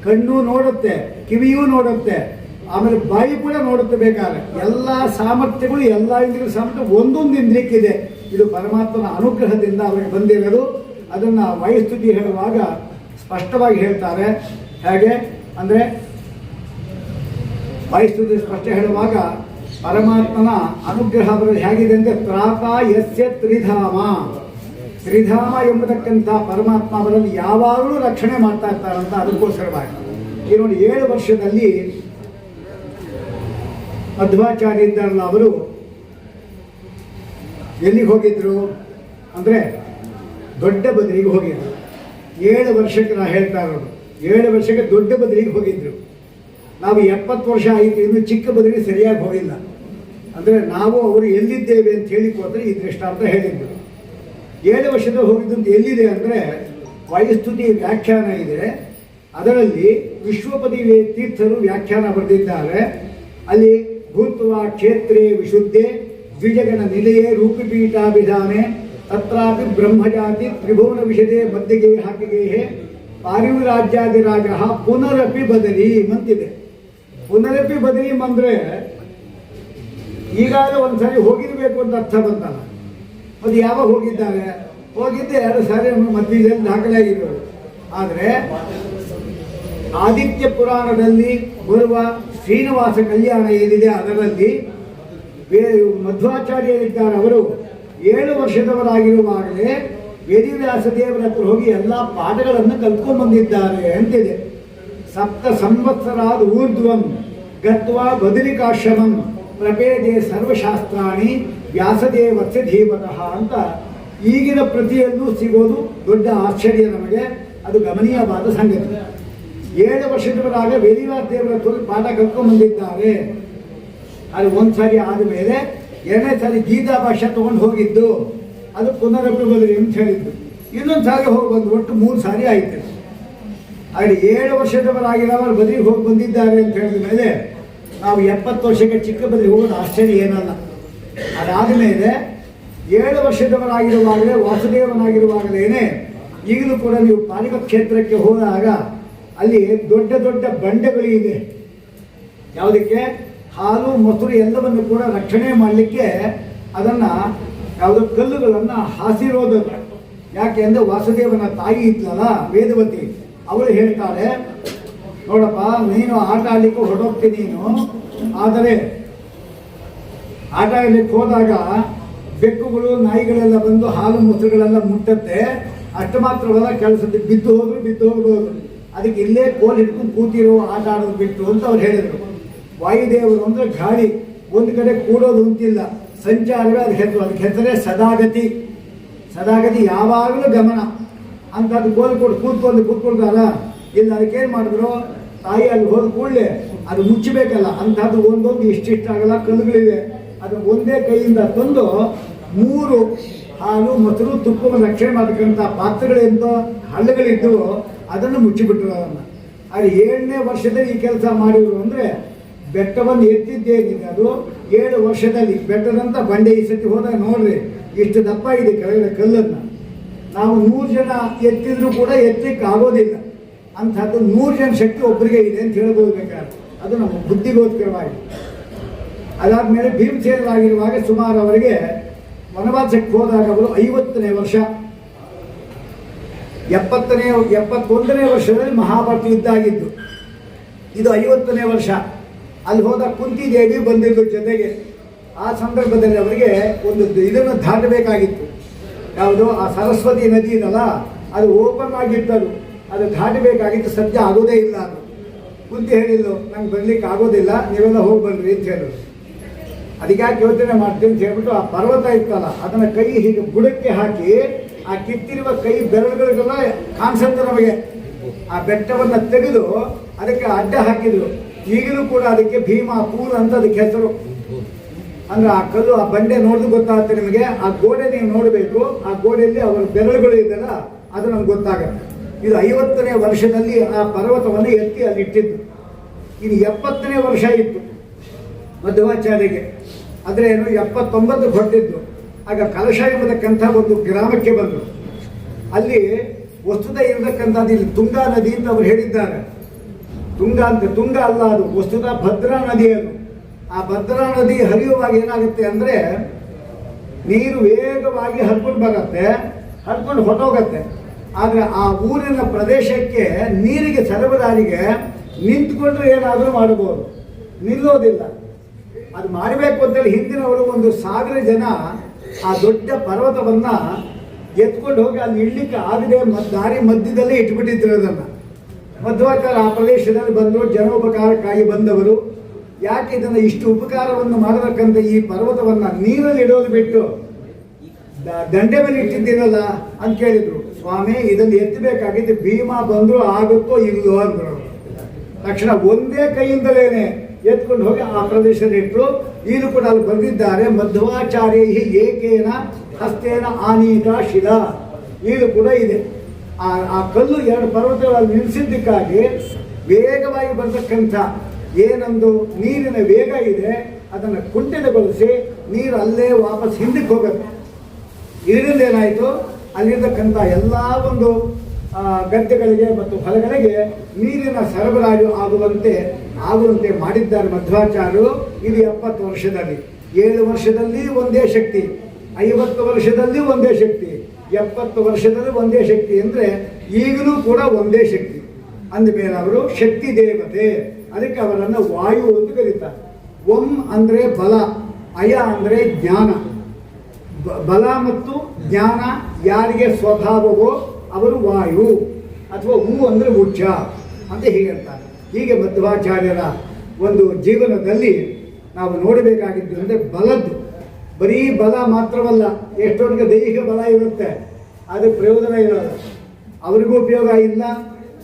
ಕಣ್ಣು ನೋಡುತ್ತೆ, ಕಿವಿಯೂ ನೋಡುತ್ತೆ, ಆಮೇಲೆ ಬಾಯಿ ಕೂಡ ನೋಡುತ್ತೆ. ಬೇಕಾದ್ರೆ ಎಲ್ಲ ಸಾಮರ್ಥ್ಯಗಳು, ಎಲ್ಲ ಇಂದ್ರಿಯ ಸಾಮರ್ಥ್ಯ ಒಂದೊಂದು ಇಂದ್ರಿಯಕ್ಕಿದೆ. ಇದು ಪರಮಾತ್ಮನ ಅನುಗ್ರಹದಿಂದ ಅವರಿಗೆ ಬಂದಿರೋದು. ಅದನ್ನು ವಯಸ್ತುತಿ ಹೇಳುವಾಗ ಸ್ಪಷ್ಟವಾಗಿ ಹೇಳ್ತಾರೆ. ಹೇಗೆ ಅಂದರೆ ವಯಸ್ತುತಿ ಸ್ಪಷ್ಟ ಹೇಳುವಾಗ ಪರಮಾತ್ಮನ ಅನುಗ್ರಹ ಅವರಲ್ಲಿ ಹೇಗಿದೆ ಅಂದರೆ ತ್ರಾಪ ಯಸ್ಯ ತ್ರಿಧಾಮ, ತ್ರಿಧಾಮ ಎಂಬತಕ್ಕಂಥ ಪರಮಾತ್ಮ ಅವರಲ್ಲಿ ಯಾವಾಗಲೂ ರಕ್ಷಣೆ ಮಾಡ್ತಾ ಇರ್ತಾರಂತ. ಅದಕ್ಕೋಸ್ಕರವಾಗಿ ಈ ನೋಡಿ 7 ವರ್ಷದಲ್ಲಿ ಮಧ್ವಾಚಾರ್ಯ ಇದ್ದಾರಲ್ಲ, ಅವರು ಎಲ್ಲಿಗೆ ಹೋಗಿದ್ರು ಅಂದರೆ ದೊಡ್ಡ ಬದರಿಗೆ ಹೋಗಿದ್ರು. 7 ವರ್ಷಕ್ಕೆ ನಾವು ಹೇಳ್ತಾ ಇರೋದು, 7 ವರ್ಷಕ್ಕೆ ದೊಡ್ಡ ಬದರಿಗೆ ಹೋಗಿದ್ರು. ನಾವು 70 ವರ್ಷ ಆಯಿತು, ಇನ್ನು ಚಿಕ್ಕ ಬದರಿಗೆ ಸರಿಯಾಗಿ ಹೋಗಿಲ್ಲ. ಅಂದರೆ ನಾವು ಅವರು ಎಲ್ಲಿದ್ದೇವೆ ಅಂತ ಹೇಳಿಕೊಟ್ರೆ ಈ ದೃಷ್ಟಾಂತ ಹೇಳಿದ್ರು. 7 ವರ್ಷದ ಹೋಗಿದ್ದಂತ ಎಲ್ಲಿದೆ ಅಂದರೆ ವಯಸ್ತುತಿ ವ್ಯಾಖ್ಯಾನ ಇದೆ. ಅದರಲ್ಲಿ ವಿಶ್ವಪತಿ ತೀರ್ಥರು ವ್ಯಾಖ್ಯಾನ ಬರೆದಿದ್ದಾರೆ. ಅಲ್ಲಿ ಭೂತ್ವ ಕ್ಷೇತ್ರೇ ವಿಶುದ್ಧೆ ದ್ವಿಜಗಣ ನಿಲಯೇ ರೂಪಿಪೀಠಾಭಿಧಾನೆ ತತ್ರಾಪಿ ಬ್ರಹ್ಮಜಾತಿ ತ್ರಿಭುವನ ವಿಷದೇ ಮಧ್ಯಗೆ ಹಾಕಿಗೆ ಪಾರಿವಿರಾಜ್ಯಾದಿರಾಜ ಪುನರಪಿ ಬದಲಿ ಅಂತಿದೆ. ಪುನರಪಿ ಬದಲಿ ಅಂದರೆ ಈಗಾಗಲೇ ಒಂದ್ಸರಿ ಹೋಗಿರಬೇಕು ಅಂತ ಅರ್ಥ ಬಂತಲ್ಲ. ಅದು ಯಾವಾಗ ಹೋಗಿದ್ದಾರೆ? ಹೋಗಿದ್ದೆ 2 ಸಾರಿ ಮಧ್ಯದಲ್ಲಿ ದಾಖಲಾಗಿರೋರು. ಆದರೆ ಆದಿತ್ಯ ಪುರಾಣದಲ್ಲಿ ಬರುವ ಶ್ರೀನಿವಾಸ ಕಲ್ಯಾಣ ಏನಿದೆ ಅದರಲ್ಲಿ ಮಧ್ವಾಚಾರ್ಯರಿದ್ದಾರೆ. ಅವರು 7 ವರ್ಷದವರಾಗಿರುವಾಗಲೇ ವೇದಿವ್ಯಾಸ ದೇವರ ಹತ್ರ ಹೋಗಿ ಎಲ್ಲ ಪಾಠಗಳನ್ನು ಕಲ್ತ್ಕೊಂಡ್ಬಂದಿದ್ದಾರೆ ಅಂತಿದೆ. 7 ಸಂವತ್ಸರಾದ ಊರ್ಧ್ವಂ ಗತ್ವಾ ಬದರಿಕಾಶ್ರಮಂ ಪ್ರಪೇದೆ ಸರ್ವಶಾಸ್ತ್ರಾಣಿ ವ್ಯಾಸದೇವಸ್ಯ ಧೀಮತಃ ಅಂತ ಈಗಿನ ಪ್ರತಿಯಲ್ಲೂ ಸಿಗೋದು ದೊಡ್ಡ ಆಶ್ಚರ್ಯ ನಮಗೆ. ಅದು ಗಮನೀಯವಾದ ಸಂಗತಿ. 7 ವರ್ಷದವರಾಗ ವೇದಿವ್ಯಾಸ ದೇವರ ಹತ್ರ ಪಾಠ ಕಲ್ತ್ಕೊಂಡ್ಬಂದಿದ್ದಾರೆ. ಅದು ಒಂದು ಸಾರಿ ಆದಮೇಲೆ 2ನೇ ಸಾರಿ ಗೀತಾ ಭಾಷೆ ತೊಗೊಂಡು ಹೋಗಿದ್ದು, ಅದು ಪುನರಪಿ ಬದಲಿ ಅಂತ ಹೇಳಿದ್ದು. ಇನ್ನೊಂದು ಸಾರಿ ಹೋಗಿ ಬಂದು ಒಟ್ಟು 3 ಸಾರಿ ಆಯಿತು. ಅಲ್ಲಿ 7 ವರ್ಷದವರಾಗಿರೋರು ಬದಲಿಗೆ ಹೋಗಿ ಬಂದಿದ್ದಾರೆ ಅಂತ ಹೇಳಿದ ಮೇಲೆ ನಾವು 70 ವರ್ಷಕ್ಕೆ ಚಿಕ್ಕ ಬದಲಿಗೆ ಹೋಗೋದು ಆಶ್ಚರ್ಯ ಏನಲ್ಲ. ಅದಾದ ಮೇಲೆ 7 ವರ್ಷದವರಾಗಿರುವಾಗಲೇ ವಾಸುದೇವನಾಗಿರುವಾಗಲೇ ಈಗಲೂ ಕೂಡ ನೀವು ಪಾಲಿಕ ಕ್ಷೇತ್ರಕ್ಕೆ ಹೋದಾಗ ಅಲ್ಲಿ ದೊಡ್ಡ ದೊಡ್ಡ ಬಂಡೆಗಳು ಇದೆ. ಯಾವುದಕ್ಕೆ? ಹಾಲು ಮೊಸರು ಎಲ್ಲವನ್ನು ಕೂಡ ರಕ್ಷಣೆ ಮಾಡಲಿಕ್ಕೆ ಅದನ್ನು ಯಾವುದೋ ಕಲ್ಲುಗಳನ್ನು ಹಾಸಿರೋದಲ್ಲ. ಯಾಕೆ ಅಂದರೆ ವಾಸುದೇವನ ತಾಯಿ ಇದ್ಲಲ್ಲ ವೇದವತಿ, ಅವಳು ಹೇಳ್ತಾಳೆ ನೋಡಪ್ಪ, ನೀನು ಆಟ ಆಡ್ಲಿಕ್ಕೆ ಹೊರಟೋಗ್ತೀನಿ ನೀನು, ಆದರೆ ಆಟ ಆಡ್ಲಿಕ್ಕೆ ಹೋದಾಗ ಬೆಕ್ಕುಗಳು ನಾಯಿಗಳೆಲ್ಲ ಬಂದು ಹಾಲು ಮೊಸರುಗಳೆಲ್ಲ ಮುಟ್ಟತ್ತೆ. ಅಷ್ಟು ಮಾತ್ರವಲ್ಲ, ಕೆಲಸದ ಬಿದ್ದು ಹೋಗ್ಬೋದು. ಅದಕ್ಕೆ ಇಲ್ಲೇ ಕೋಲ್ ಹಿಡ್ಕೊಂಡು ಕೂತಿರೋ, ಆಟ ಆಡೋದು ಬಿಟ್ಟು ಅಂತ ಅವ್ರು ಹೇಳಿದರು. ವಾಯುದೇವರು ಅಂದರೆ ಗಾಳಿ, ಒಂದು ಕಡೆ ಕೂಡೋದು ಅಂತಿಲ್ಲ, ಸಂಚಾರವೇ ಅದಕ್ಕೆ ಹೆಸರು. ಅದಕ್ಕೆ ಹೆಸರೇ ಸದಾಗತಿ. ಯಾವಾಗಲೂ ಗಮನ ಅಂತ. ಅದು ಕೋಲ್ ಕೊಟ್ಟು ಕೂತ್ಕೊಳ್ತಾರ ಇಲ್ಲ. ಅದಕ್ಕೇನು ಮಾಡಿದ್ರು, ತಾಯಿ ಅಲ್ಲಿ ಹೋದ ಕೂಡಲೇ ಅದು ಮುಚ್ಚಬೇಕಲ್ಲ, ಅಂಥದ್ದು ಒಂದೊಂದು ಇಷ್ಟಿಷ್ಟಾಗಲ್ಲ ಕಲ್ಲುಗಳಿವೆ. ಅದು ಒಂದೇ ಕೈಯಿಂದ ತಂದು 3 ಹಾಲು ಮೊಸರು ತುಪ್ಪವನ್ನು ರಕ್ಷಣೆ ಮಾಡತಕ್ಕಂಥ ಪಾತ್ರೆಗಳಿಂದ ಹಳ್ಳಗಳಿದ್ದು ಅದನ್ನು ಮುಚ್ಚಿಬಿಟ್ರು ಅದನ್ನು. ಅದು 7ನೇ ವರ್ಷದಲ್ಲಿ ಈ ಕೆಲಸ ಮಾಡಿದ್ರು. ಅಂದರೆ ಬೆಟ್ಟವನ್ನು ಎತ್ತಿದ್ದೇನಿದೆ ಅದು 7 ವರ್ಷದಲ್ಲಿ. ಬೆಟ್ಟದಂತ ಬಂಡೆ ಈ ಸತಿ ಹೋದಾಗ ನೋಡ್ರಿ ಇಷ್ಟು ದಪ್ಪ ಇದೆ ಕೆಳಗಡೆ ಕಲ್ಲನ್ನು. ನಾವು 100 ಜನ ಎತ್ತಿದ್ರು ಕೂಡ ಎತ್ತಲಿಕ್ಕೆ ಆಗೋದಿಲ್ಲ. ಅಂಥದ್ದು 100 ಜನ ಶಕ್ತಿ ಒಬ್ಬರಿಗೆ ಇದೆ ಅಂತ ಹೇಳ್ಬೋದು ಬೇಕಾದ್ರೆ. ಅದು ನಮ್ಮ ಬುದ್ಧಿಗೋಸ್ಕರವಾಗಿ. ಅದಾದಮೇಲೆ ಭೀಮಸೇನರಾಗಿರುವಾಗ ಸುಮಾರು ಅವರಿಗೆ ವನವಾಸಕ್ಕೆ ಹೋದಾಗ ಅವರು 50ನೇ ವರ್ಷ, 71ನೇ ವರ್ಷದಲ್ಲಿ ಮಹಾಭಾರತ ಯುದ್ಧ ಆಗಿದ್ದು. ಇದು 50ನೇ ವರ್ಷ. ಅಲ್ಲಿ ಹೋದ ಕುಂತಿದೇವಿ ಬಂದಿದ್ದು ಜೊತೆಗೆ. ಆ ಸಂದರ್ಭದಲ್ಲಿ ಅವರಿಗೆ ಒಂದು ಇದನ್ನು ದಾಟಬೇಕಾಗಿತ್ತು. ಯಾವುದು, ಆ ಸರಸ್ವತಿ ನದಿ ಇದಲ್ಲ, ಅದು ಓಪನ್ ಆಗಿತ್ತು. ಅದು ದಾಟಬೇಕಾಗಿತ್ತು. ಸದ್ಯ ಆಗೋದೇ ಇಲ್ಲ. ಅದು ಕುಂತಿ ಹೇಳಿದ್ದು, ನಂಗೆ ಬರ್ಲಿಕ್ಕೆ ಆಗೋದಿಲ್ಲ, ನೀವೆಲ್ಲ ಹೋಗಿ ಬನ್ರಿ ಅಂತ ಹೇಳಿದ್ರು. ಅದಕ್ಕೆ ಯಾಕೆ ಯೋಚನೆ ಮಾಡ್ತೀನಿ ಅಂತ ಹೇಳ್ಬಿಟ್ಟು ಆ ಪರ್ವತ ಇತ್ತಲ್ಲ, ಅದನ್ನು ಕೈ ಹೀಗೆ ಬುಡಕ್ಕೆ ಹಾಕಿ ಆ ಕಿತ್ತಿರುವ ಕೈ ಬೆರಳುಗಳಿಗೆಲ್ಲ ಕಾಣಿಸುತ್ತೆ ನಮಗೆ. ಆ ಬೆಟ್ಟವನ್ನು ತೆಗೆದು ಅದಕ್ಕೆ ಅಡ್ಡ ಹಾಕಿದ್ರು. ಈಗಲೂ ಕೂಡ ಅದಕ್ಕೆ ಭೀಮಾ ಪೂಲ್ ಅಂತ ಅದಕ್ಕೆ ಹೆಸರು. ಅಂದ್ರೆ ಆ ಕಲ್ಲು, ಆ ಬಂಡೆ ನೋಡಿದ್ರು ಗೊತ್ತಾಗುತ್ತೆ ನಿಮಗೆ. ಆ ಗೋಡೆ ನೀವು ನೋಡಬೇಕು, ಆ ಗೋಡೆಯಲ್ಲಿ ಅವರ ಬೆರಳುಗಳು ಇದೆಯಲ್ಲ, ಅದು ನಮ್ಗೆ ಗೊತ್ತಾಗುತ್ತೆ. ಇದು 50ನೇ ವರ್ಷದಲ್ಲಿ ಆ ಪರ್ವತವನ್ನು ಎತ್ತಿ ಅಲ್ಲಿ ಇಟ್ಟಿದ್ದು. ಇದು 70ನೇ ವರ್ಷ ಇತ್ತು ಮಧ್ವಾಚಾರ್ಯಗೆ. ಅಂದರೆ ಏನು, 79 ಹೊರಟಿದ್ದು. ಆಗ ಕಲಶ ಎಂಬತಕ್ಕಂಥ ಒಂದು ಗ್ರಾಮಕ್ಕೆ ಬಂದರು. ಅಲ್ಲಿ ವಸ್ತುತ ಇರತಕ್ಕಂಥದ್ದು ಇಲ್ಲಿ ತುಂಗಾ ನದಿ ಅಂತ ಅವರು ಹೇಳಿದ್ದಾರೆ. ತುಂಗ ಅಲ್ಲ ಅದು, ವಸ್ತುತ ಭದ್ರಾ ನದಿ ಅದು. ಆ ಭದ್ರಾ ನದಿ ಹರಿಯುವಾಗ ಏನಾಗುತ್ತೆ ಅಂದರೆ, ನೀರು ವೇಗವಾಗಿ ಹರ್ಕೊಂಡು ಬರುತ್ತೆ, ಹರ್ಕೊಂಡು ಹೊಟ್ಟೋಗತ್ತೆ. ಆದರೆ ಆ ಊರಿನ ಪ್ರದೇಶಕ್ಕೆ ನೀರಿಗೆ ಸರಬರಾಜಿಗೆ ನಿಂತ್ಕೊಂಡ್ರೆ ಏನಾದರೂ ಮಾಡಬಹುದು, ನಿಲ್ಲೋದಿಲ್ಲ. ಅದು ಮಾಡಬೇಕು ಅಂತೇಳಿ ಹಿಂದಿನವರು 1000 ಜನ ಆ ದೊಡ್ಡ ಪರ್ವತವನ್ನು ಎತ್ಕೊಂಡು ಹೋಗಿ ಅಲ್ಲಿ ಇಡ್ಲಿಕ್ಕೆ ಆಗದೆ ದಾರಿ ಮಧ್ಯದಲ್ಲೇ ಇಟ್ಬಿಟ್ಟಿದ್ರು ಅದನ್ನು. ಮಧ್ವಾಚಾರ್ಯ ಆ ಪ್ರದೇಶದಲ್ಲಿ ಬಂದರು, ಜನೋಪಕಾರಕ್ಕಾಗಿ ಬಂದವರು. ಯಾಕೆ ಇದನ್ನು ಇಷ್ಟು ಉಪಕಾರವನ್ನು ಮಾಡಬೇಕಂತ ಈ ಪರ್ವತವನ್ನು ನೀರಲ್ಲಿ ಇಡೋದು ಬಿಟ್ಟು ದಂಡೆ ಮೇಲೆ ಇಟ್ಟಿದ್ದೀರಲ್ಲ ಅಂತ ಕೇಳಿದ್ರು. ಸ್ವಾಮಿ, ಇದನ್ನು ಎತ್ತಬೇಕಾಗಿದ್ದು ಭೀಮಾ ಬಂದರೂ ಆಗುತ್ತೋ ಇಲ್ಲೋ ಅಂದರು. ತಕ್ಷಣ ಒಂದೇ ಕೈಯಿಂದಲೇನೆ ಎತ್ಕೊಂಡು ಹೋಗಿ ಆ ಪ್ರದೇಶದಲ್ಲಿ ಇಟ್ಟರು. ಈಗಲೂ ಕೂಡ ಅಲ್ಲಿ ಬರೆದಿದ್ದಾರೆ, ಮಧ್ವಾಚಾರ್ಯ ಏಕೇನ ಹಸ್ತೇನ ಆನೀತ ಶಿಲಾ. ಈಗಲೂ ಕೂಡ ಇದೆ. ಆ ಕಲ್ಲು 2 ಪರ್ವತಗಳಲ್ಲಿ ನಿಲ್ಲಿಸಿದ್ದಕ್ಕಾಗಿ ವೇಗವಾಗಿ ಬರ್ತಕ್ಕಂಥ ಏನೊಂದು ನೀರಿನ ವೇಗ ಇದೆ, ಅದನ್ನು ಕುಂಠಿತಗೊಳಿಸಿ ನೀರು ಅಲ್ಲೇ ವಾಪಸ್ ಹಿಂದಕ್ಕೆ ಹೋಗುತ್ತೆ. ಇದರಿಂದ ಏನಾಯಿತು, ಅಲ್ಲಿರ್ತಕ್ಕಂಥ ಎಲ್ಲ ಒಂದು ಗದ್ದೆಗಳಿಗೆ ಮತ್ತು ಹೊಲಗಳಿಗೆ ನೀರಿನ ಸರಬರಾಜು ಆಗುವಂತೆ ಮಾಡಿದ್ದಾರೆ ಮಧ್ವಾಚಾರ್ಯರು. ಇದು 70 ವರ್ಷದಲ್ಲಿ. 7 ವರ್ಷದಲ್ಲಿ ಒಂದೇ ಶಕ್ತಿ, 50 ವರ್ಷದಲ್ಲಿ ಒಂದೇ ಶಕ್ತಿ, 70 ವರ್ಷದಲ್ಲಿ ಒಂದೇ ಶಕ್ತಿ. ಅಂದರೆ ಈಗಲೂ ಕೂಡ ಒಂದೇ ಶಕ್ತಿ. ಅಂದಮೇಲೆ ಅವರು ಶಕ್ತಿ ದೇವತೆ. ಅದಕ್ಕೆ ಅವರನ್ನು ವಾಯು ಅಂತ ಕರೀತಾರೆ. ಓಂ ಅಂದರೆ ಬಲ, ಅಯ ಅಂದರೆ ಜ್ಞಾನ. ಬಲ ಮತ್ತು ಜ್ಞಾನ ಯಾರಿಗೆ ಸ್ವಭಾವವೋ ಅವರು ವಾಯು, ಅಥವಾ ಹೂ ಅಂದರೆ ಮುಖ್ಯ ಅಂತ ಹೀಗೆ ಹೇಳ್ತಾರೆ. ಹೀಗೆ ಮಧ್ವಾಚಾರ್ಯರ ಒಂದು ಜೀವನದಲ್ಲಿ ನಾವು ನೋಡಬೇಕಾಗಿದ್ದು ಅಂದರೆ ಬಲದ್ದು. ಬರೀ ಬಲ ಮಾತ್ರವಲ್ಲ, ಎಷ್ಟೊಂದು ದೈಹಿಕ ಬಲ ಇರುತ್ತೆ, ಅದು ಪ್ರಯೋಜನ ಇರೋದು, ಅವರಿಗೂ ಉಪಯೋಗ ಇಲ್ಲ,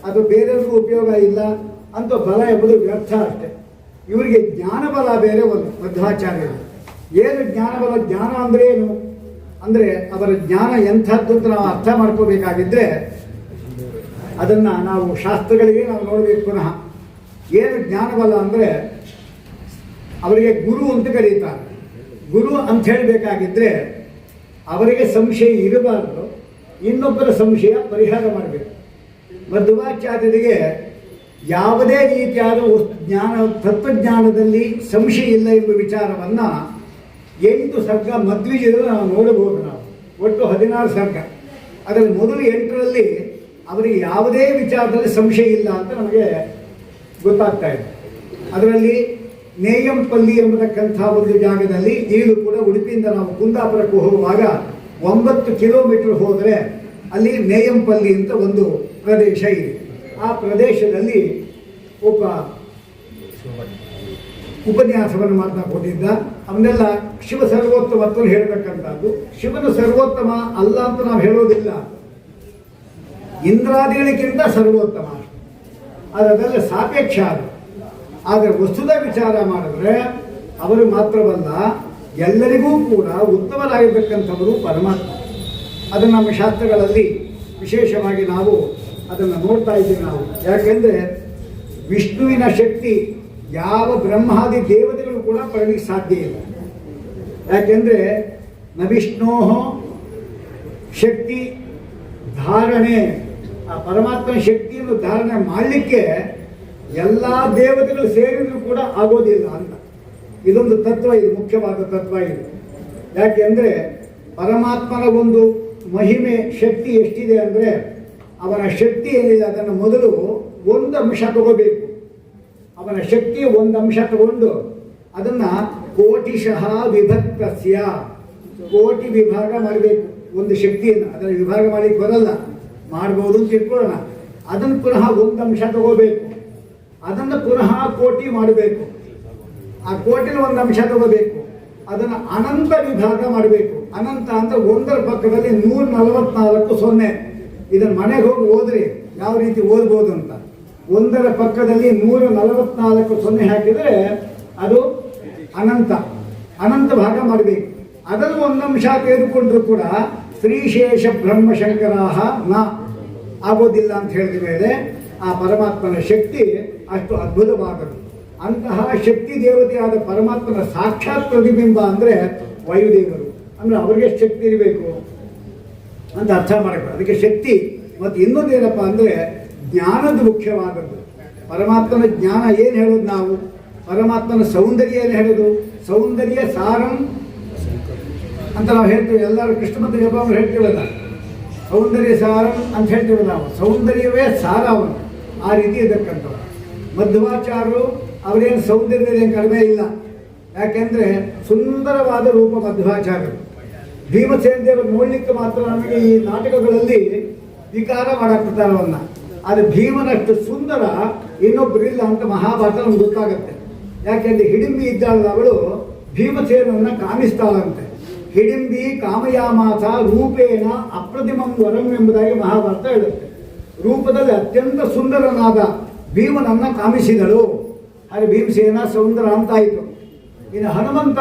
ಅದು ಬೇರೆಯವ್ರಿಗೂ ಉಪಯೋಗ ಇಲ್ಲ ಅಂತ ಬಲ ಎಂಬುದು ವ್ಯರ್ಥ ಅಷ್ಟೆ. ಇವರಿಗೆ ಜ್ಞಾನಬಲ ಬೇರೆ ಒಂದು ಮಧ್ವಾಚಾರ್ಯರು. ಏನು ಜ್ಞಾನಬಲ? ಜ್ಞಾನ ಅಂದರೆ ಏನು ಅಂದರೆ ಅವರ ಜ್ಞಾನ ಎಂಥದ್ದು ಅಂತ ನಾವು ಅರ್ಥ ಮಾಡ್ಕೋಬೇಕಾಗಿದ್ದರೆ ಅದನ್ನು ನಾವು ಶಾಸ್ತ್ರಗಳಿಗೆ ನಾವು ನೋಡಬೇಕು ಪುನಃ. ಏನು ಜ್ಞಾನಬಲ ಅಂದರೆ ಅವರಿಗೆ ಗುರು ಅಂತ ಕರೀತಾರೆ. ಗುರು ಅಂತ ಹೇಳಬೇಕಾಗಿದ್ದರೆ ಅವರಿಗೆ ಸಂಶಯ ಇರಬಾರ್ದು, ಇನ್ನೊಬ್ಬರ ಸಂಶಯ ಪರಿಹಾರ ಮಾಡಬೇಕು. ಮಧ್ವಾಚಾರ್ಯರಿಗೆ ಯಾವುದೇ ರೀತಿಯಾದ ತತ್ವಜ್ಞಾನದಲ್ಲಿ ಸಂಶಯ ಇಲ್ಲ ಎಂಬ ವಿಚಾರವನ್ನು 8 ಸರ್ಗ ಮಧ್ವಿಜಯದಲ್ಲಿ ನಾವು ನೋಡಬಹುದು. ನಾವು ಒಟ್ಟು 16 ಸರ್ಗ, ಅದರಲ್ಲಿ ಮೊದಲು 8ರಲ್ಲಿ ಅವರಿಗೆ ಯಾವುದೇ ವಿಚಾರದಲ್ಲಿ ಸಂಶಯ ಇಲ್ಲ ಅಂತ ನಮಗೆ ಗೊತ್ತಾಗ್ತಾ ಇದೆ. ಅದರಲ್ಲಿ ನೇಯಂಪಲ್ಲಿ ಎಂಬತಕ್ಕಂಥ ಒಂದು ಜಾಗದಲ್ಲಿ ಈಗಲೂ ಕೂಡ ಉಡುಪಿಯಿಂದ ನಾವು ಕುಂದಾಪುರಕ್ಕೆ ಹೋಗುವಾಗ 9 ಕಿಲೋಮೀಟರ್ ಹೋದರೆ ಅಲ್ಲಿ ನೇಯಂಪಲ್ಲಿ ಅಂತ ಒಂದು ಪ್ರದೇಶ ಇದೆ. ಆ ಪ್ರದೇಶದಲ್ಲಿ ಒಬ್ಬ ಉಪನ್ಯಾಸವನ್ನು ಮಾತನಾಡಿಕೊಂಡಿದ್ದ. ಅವನ್ನೆಲ್ಲ ಶಿವ ಸರ್ವೋತ್ತಮತ್ವವನ್ನು ಹೇಳ್ತಕ್ಕಂಥದ್ದು. ಶಿವನ ಸರ್ವೋತ್ತಮ ಅಲ್ಲ ಅಂತ ನಾವು ಹೇಳೋದಿಲ್ಲ, ಇಂದ್ರಾದಿಗಳಿಗಿಂತ ಸರ್ವೋತ್ತಮ, ಅದೆಲ್ಲ ಸಾಪೇಕ್ಷ. ಆದರೆ ವಸ್ತುದ ವಿಚಾರ ಮಾಡಿದ್ರೆ ಅವರು ಮಾತ್ರವಲ್ಲ, ಎಲ್ಲರಿಗೂ ಕೂಡ ಉತ್ತಮರಾಗಿರ್ತಕ್ಕಂಥವರು ಪರಮಾತ್ಮ. ಅದನ್ನು ನಮ್ಮ ಶಾಸ್ತ್ರಗಳಲ್ಲಿ ವಿಶೇಷವಾಗಿ ನಾವು ಅದನ್ನು ನೋಡ್ತಾ ಇದ್ದೀವಿ ನಾವು. ಯಾಕೆಂದರೆ ವಿಷ್ಣುವಿನ ಶಕ್ತಿ ಯಾವ ಬ್ರಹ್ಮಾದಿ ದೇವತೆಗಳು ಕೂಡ ಪಡಲಿಕ್ಕೆ ಸಾಧ್ಯ ಇಲ್ಲ. ಯಾಕೆಂದರೆ ನ ವಿಷ್ಣೋ ಶಕ್ತಿ ಧಾರಣೆ, ಆ ಪರಮಾತ್ಮನ ಶಕ್ತಿಯನ್ನು ಧಾರಣೆ ಮಾಡಲಿಕ್ಕೆ ಎಲ್ಲ ದೇವತೆಗಳು ಸೇರಿದ್ರು ಕೂಡ ಆಗೋದಿಲ್ಲ ಅಂತ. ಇದೊಂದು ತತ್ವ, ಇದು ಮುಖ್ಯವಾದ ತತ್ವ ಇದು. ಯಾಕೆಂದರೆ ಪರಮಾತ್ಮನ ಒಂದು ಮಹಿಮೆ ಶಕ್ತಿ ಎಷ್ಟಿದೆ ಅಂದರೆ, ಅವನ ಶಕ್ತಿ ಏನಿದೆ ಅದನ್ನು ಮೊದಲು ಒಂದು ಅಂಶ ತಗೋಬೇಕು. ಅವನ ಶಕ್ತಿಯ ಒಂದು ಅಂಶ ತಗೊಂಡು ಅದನ್ನು ಕೋಟಿಶಃ ವಿಭಕ್ತಸ್ಯ, ಕೋಟಿ ವಿಭಾಗ ಮಾಡಬೇಕು ಒಂದು ಶಕ್ತಿಯನ್ನು. ಅದನ್ನು ವಿಭಾಗ ಮಾಡಲಿಕ್ಕೆ ಬರಲ್ಲ, ಮಾಡ್ಬೋದು ಅಂತ ತಿಳ್ಕೊಳ್ಳೋಣ. ಅದನ್ನು ಪುನಃ ಒಂದು ಅಂಶ ತಗೋಬೇಕು, ಅದನ್ನು ಪುನಃ ಕೋಟಿ ಮಾಡಬೇಕು. ಆ ಕೋಟಿನ ಒಂದು ಅಂಶ ತಗೋಬೇಕು, ಅದನ್ನು ಅನಂತ ವಿಭಾಗ ಮಾಡಬೇಕು. ಅನಂತ ಅಂದರೆ ಒಂದರ ಪಕ್ಕದಲ್ಲಿ 144 0. ಇದನ್ನು ಮನೆಗೆ ಹೋಗಿ ಓದ್ರಿ ಯಾವ ರೀತಿ ಓದ್ಬೋದು ಅಂತ. ಒಂದರ ಪಕ್ಕದಲ್ಲಿ 144 0 ಹಾಕಿದರೆ ಅದು ಅನಂತ, ಅನಂತ ಭಾಗ ಮಾಡಬೇಕು. ಅದನ್ನು ಒಂದು ಅಂಶ ತೆಗೆದುಕೊಂಡ್ರು ಕೂಡ ಶ್ರೀಶೇಷ ಬ್ರಹ್ಮಶಂಕರಾಹ ನ ಆಗೋದಿಲ್ಲ ಅಂತ ಹೇಳಿದ ಮೇಲೆ ಆ ಪರಮಾತ್ಮನ ಶಕ್ತಿ ಅಷ್ಟು ಅದ್ಭುತವಾಗದು. ಅಂತಹ ಶಕ್ತಿ ದೇವತೆಯಾದ ಪರಮಾತ್ಮನ ಸಾಕ್ಷಾತ್ ಪ್ರತಿಬಿಂಬ ಅಂದರೆ ವಾಯುದೇವರು. ಅಂದರೆ ಅವ್ರಿಗೆ ಶಕ್ತಿ ಇರಬೇಕು ಅಂತ ಅರ್ಥ ಮಾಡಬೇಕು. ಅದಕ್ಕೆ ಶಕ್ತಿ. ಮತ್ತು ಇನ್ನೊಂದೇನಪ್ಪ ಅಂದರೆ ಜ್ಞಾನದ ಮುಖ್ಯವಾದದ್ದು. ಪರಮಾತ್ಮನ ಜ್ಞಾನ ಏನು ಹೇಳೋದು ನಾವು? ಪರಮಾತ್ಮನ ಸೌಂದರ್ಯ ಏನು ಹೇಳೋದು? ಸೌಂದರ್ಯ ಸಾರಂ ಅಂತ ನಾವು ಹೇಳ್ತೀವಿ. ಎಲ್ಲರೂ ಕೃಷ್ಣ ಮತ್ತು ಜಪಾವರು ಹೇಳ್ತೀವಲ್ಲ, ಸೌಂದರ್ಯ ಸಾರಂ ಅಂತ ಹೇಳ್ತೀವಲ್ಲ ನಾವು. ಸೌಂದರ್ಯವೇ ಸಾರ ಅವನು. ಆ ರೀತಿ ಇದಕ್ಕಂಥವ್ರು ಮಧ್ವಾಚಾರ್ಯರು ಅವರೇನು ಸೌಂದರ್ಯದಲ್ಲಿ ಕಡಿಮೆ ಇಲ್ಲ. ಯಾಕೆಂದರೆ ಸುಂದರವಾದ ರೂಪ ಮಧ್ವಾಚಾರ್ಯರು. ಭೀಮಸೇನ ದೇವರು ನೋಡಲಿಕ್ಕೆ ಮಾತ್ರ ನಮಗೆ ಈ ನಾಟಕಗಳಲ್ಲಿ ವಿಕಾರ ಮಾಡಾಕ್ಬಿಡ್ತಾರೆ ಅವನ್ನ. ಆದರೆ ಭೀಮನಷ್ಟು ಸುಂದರ ಇನ್ನೊಬ್ಬರಿಲ್ಲ ಅಂತ ಮಹಾಭಾರತ ನಮ್ಗೆ ಗೊತ್ತಾಗುತ್ತೆ. ಯಾಕೆಂದರೆ ಹಿಡಿಂಬಿ ಇದ್ದಾಳಲ್ಲ ಅವಳು ಭೀಮಸೇನವನ್ನು ಕಾಮಿಸ್ತಾಳಂತೆ. ಹಿಡಿಂಬಿ ಕಾಮಯಾಮಾಸ ರೂಪೇಣ ಅಪ್ರತಿಮಂ ವರಂ ಎಂಬುದಾಗಿ ಮಹಾಭಾರತ ಹೇಳುತ್ತೆ. ರೂಪದಲ್ಲಿ ಅತ್ಯಂತ ಸುಂದರನಾದ ಭೀಮನನ್ನು ಕಾಮಿಸಿದಳು. ಆದರೆ ಭೀಮಸೇನ ಸುಂದರ ಅಂತಾಯಿತು. ಇನ್ನು ಹನುಮಂತ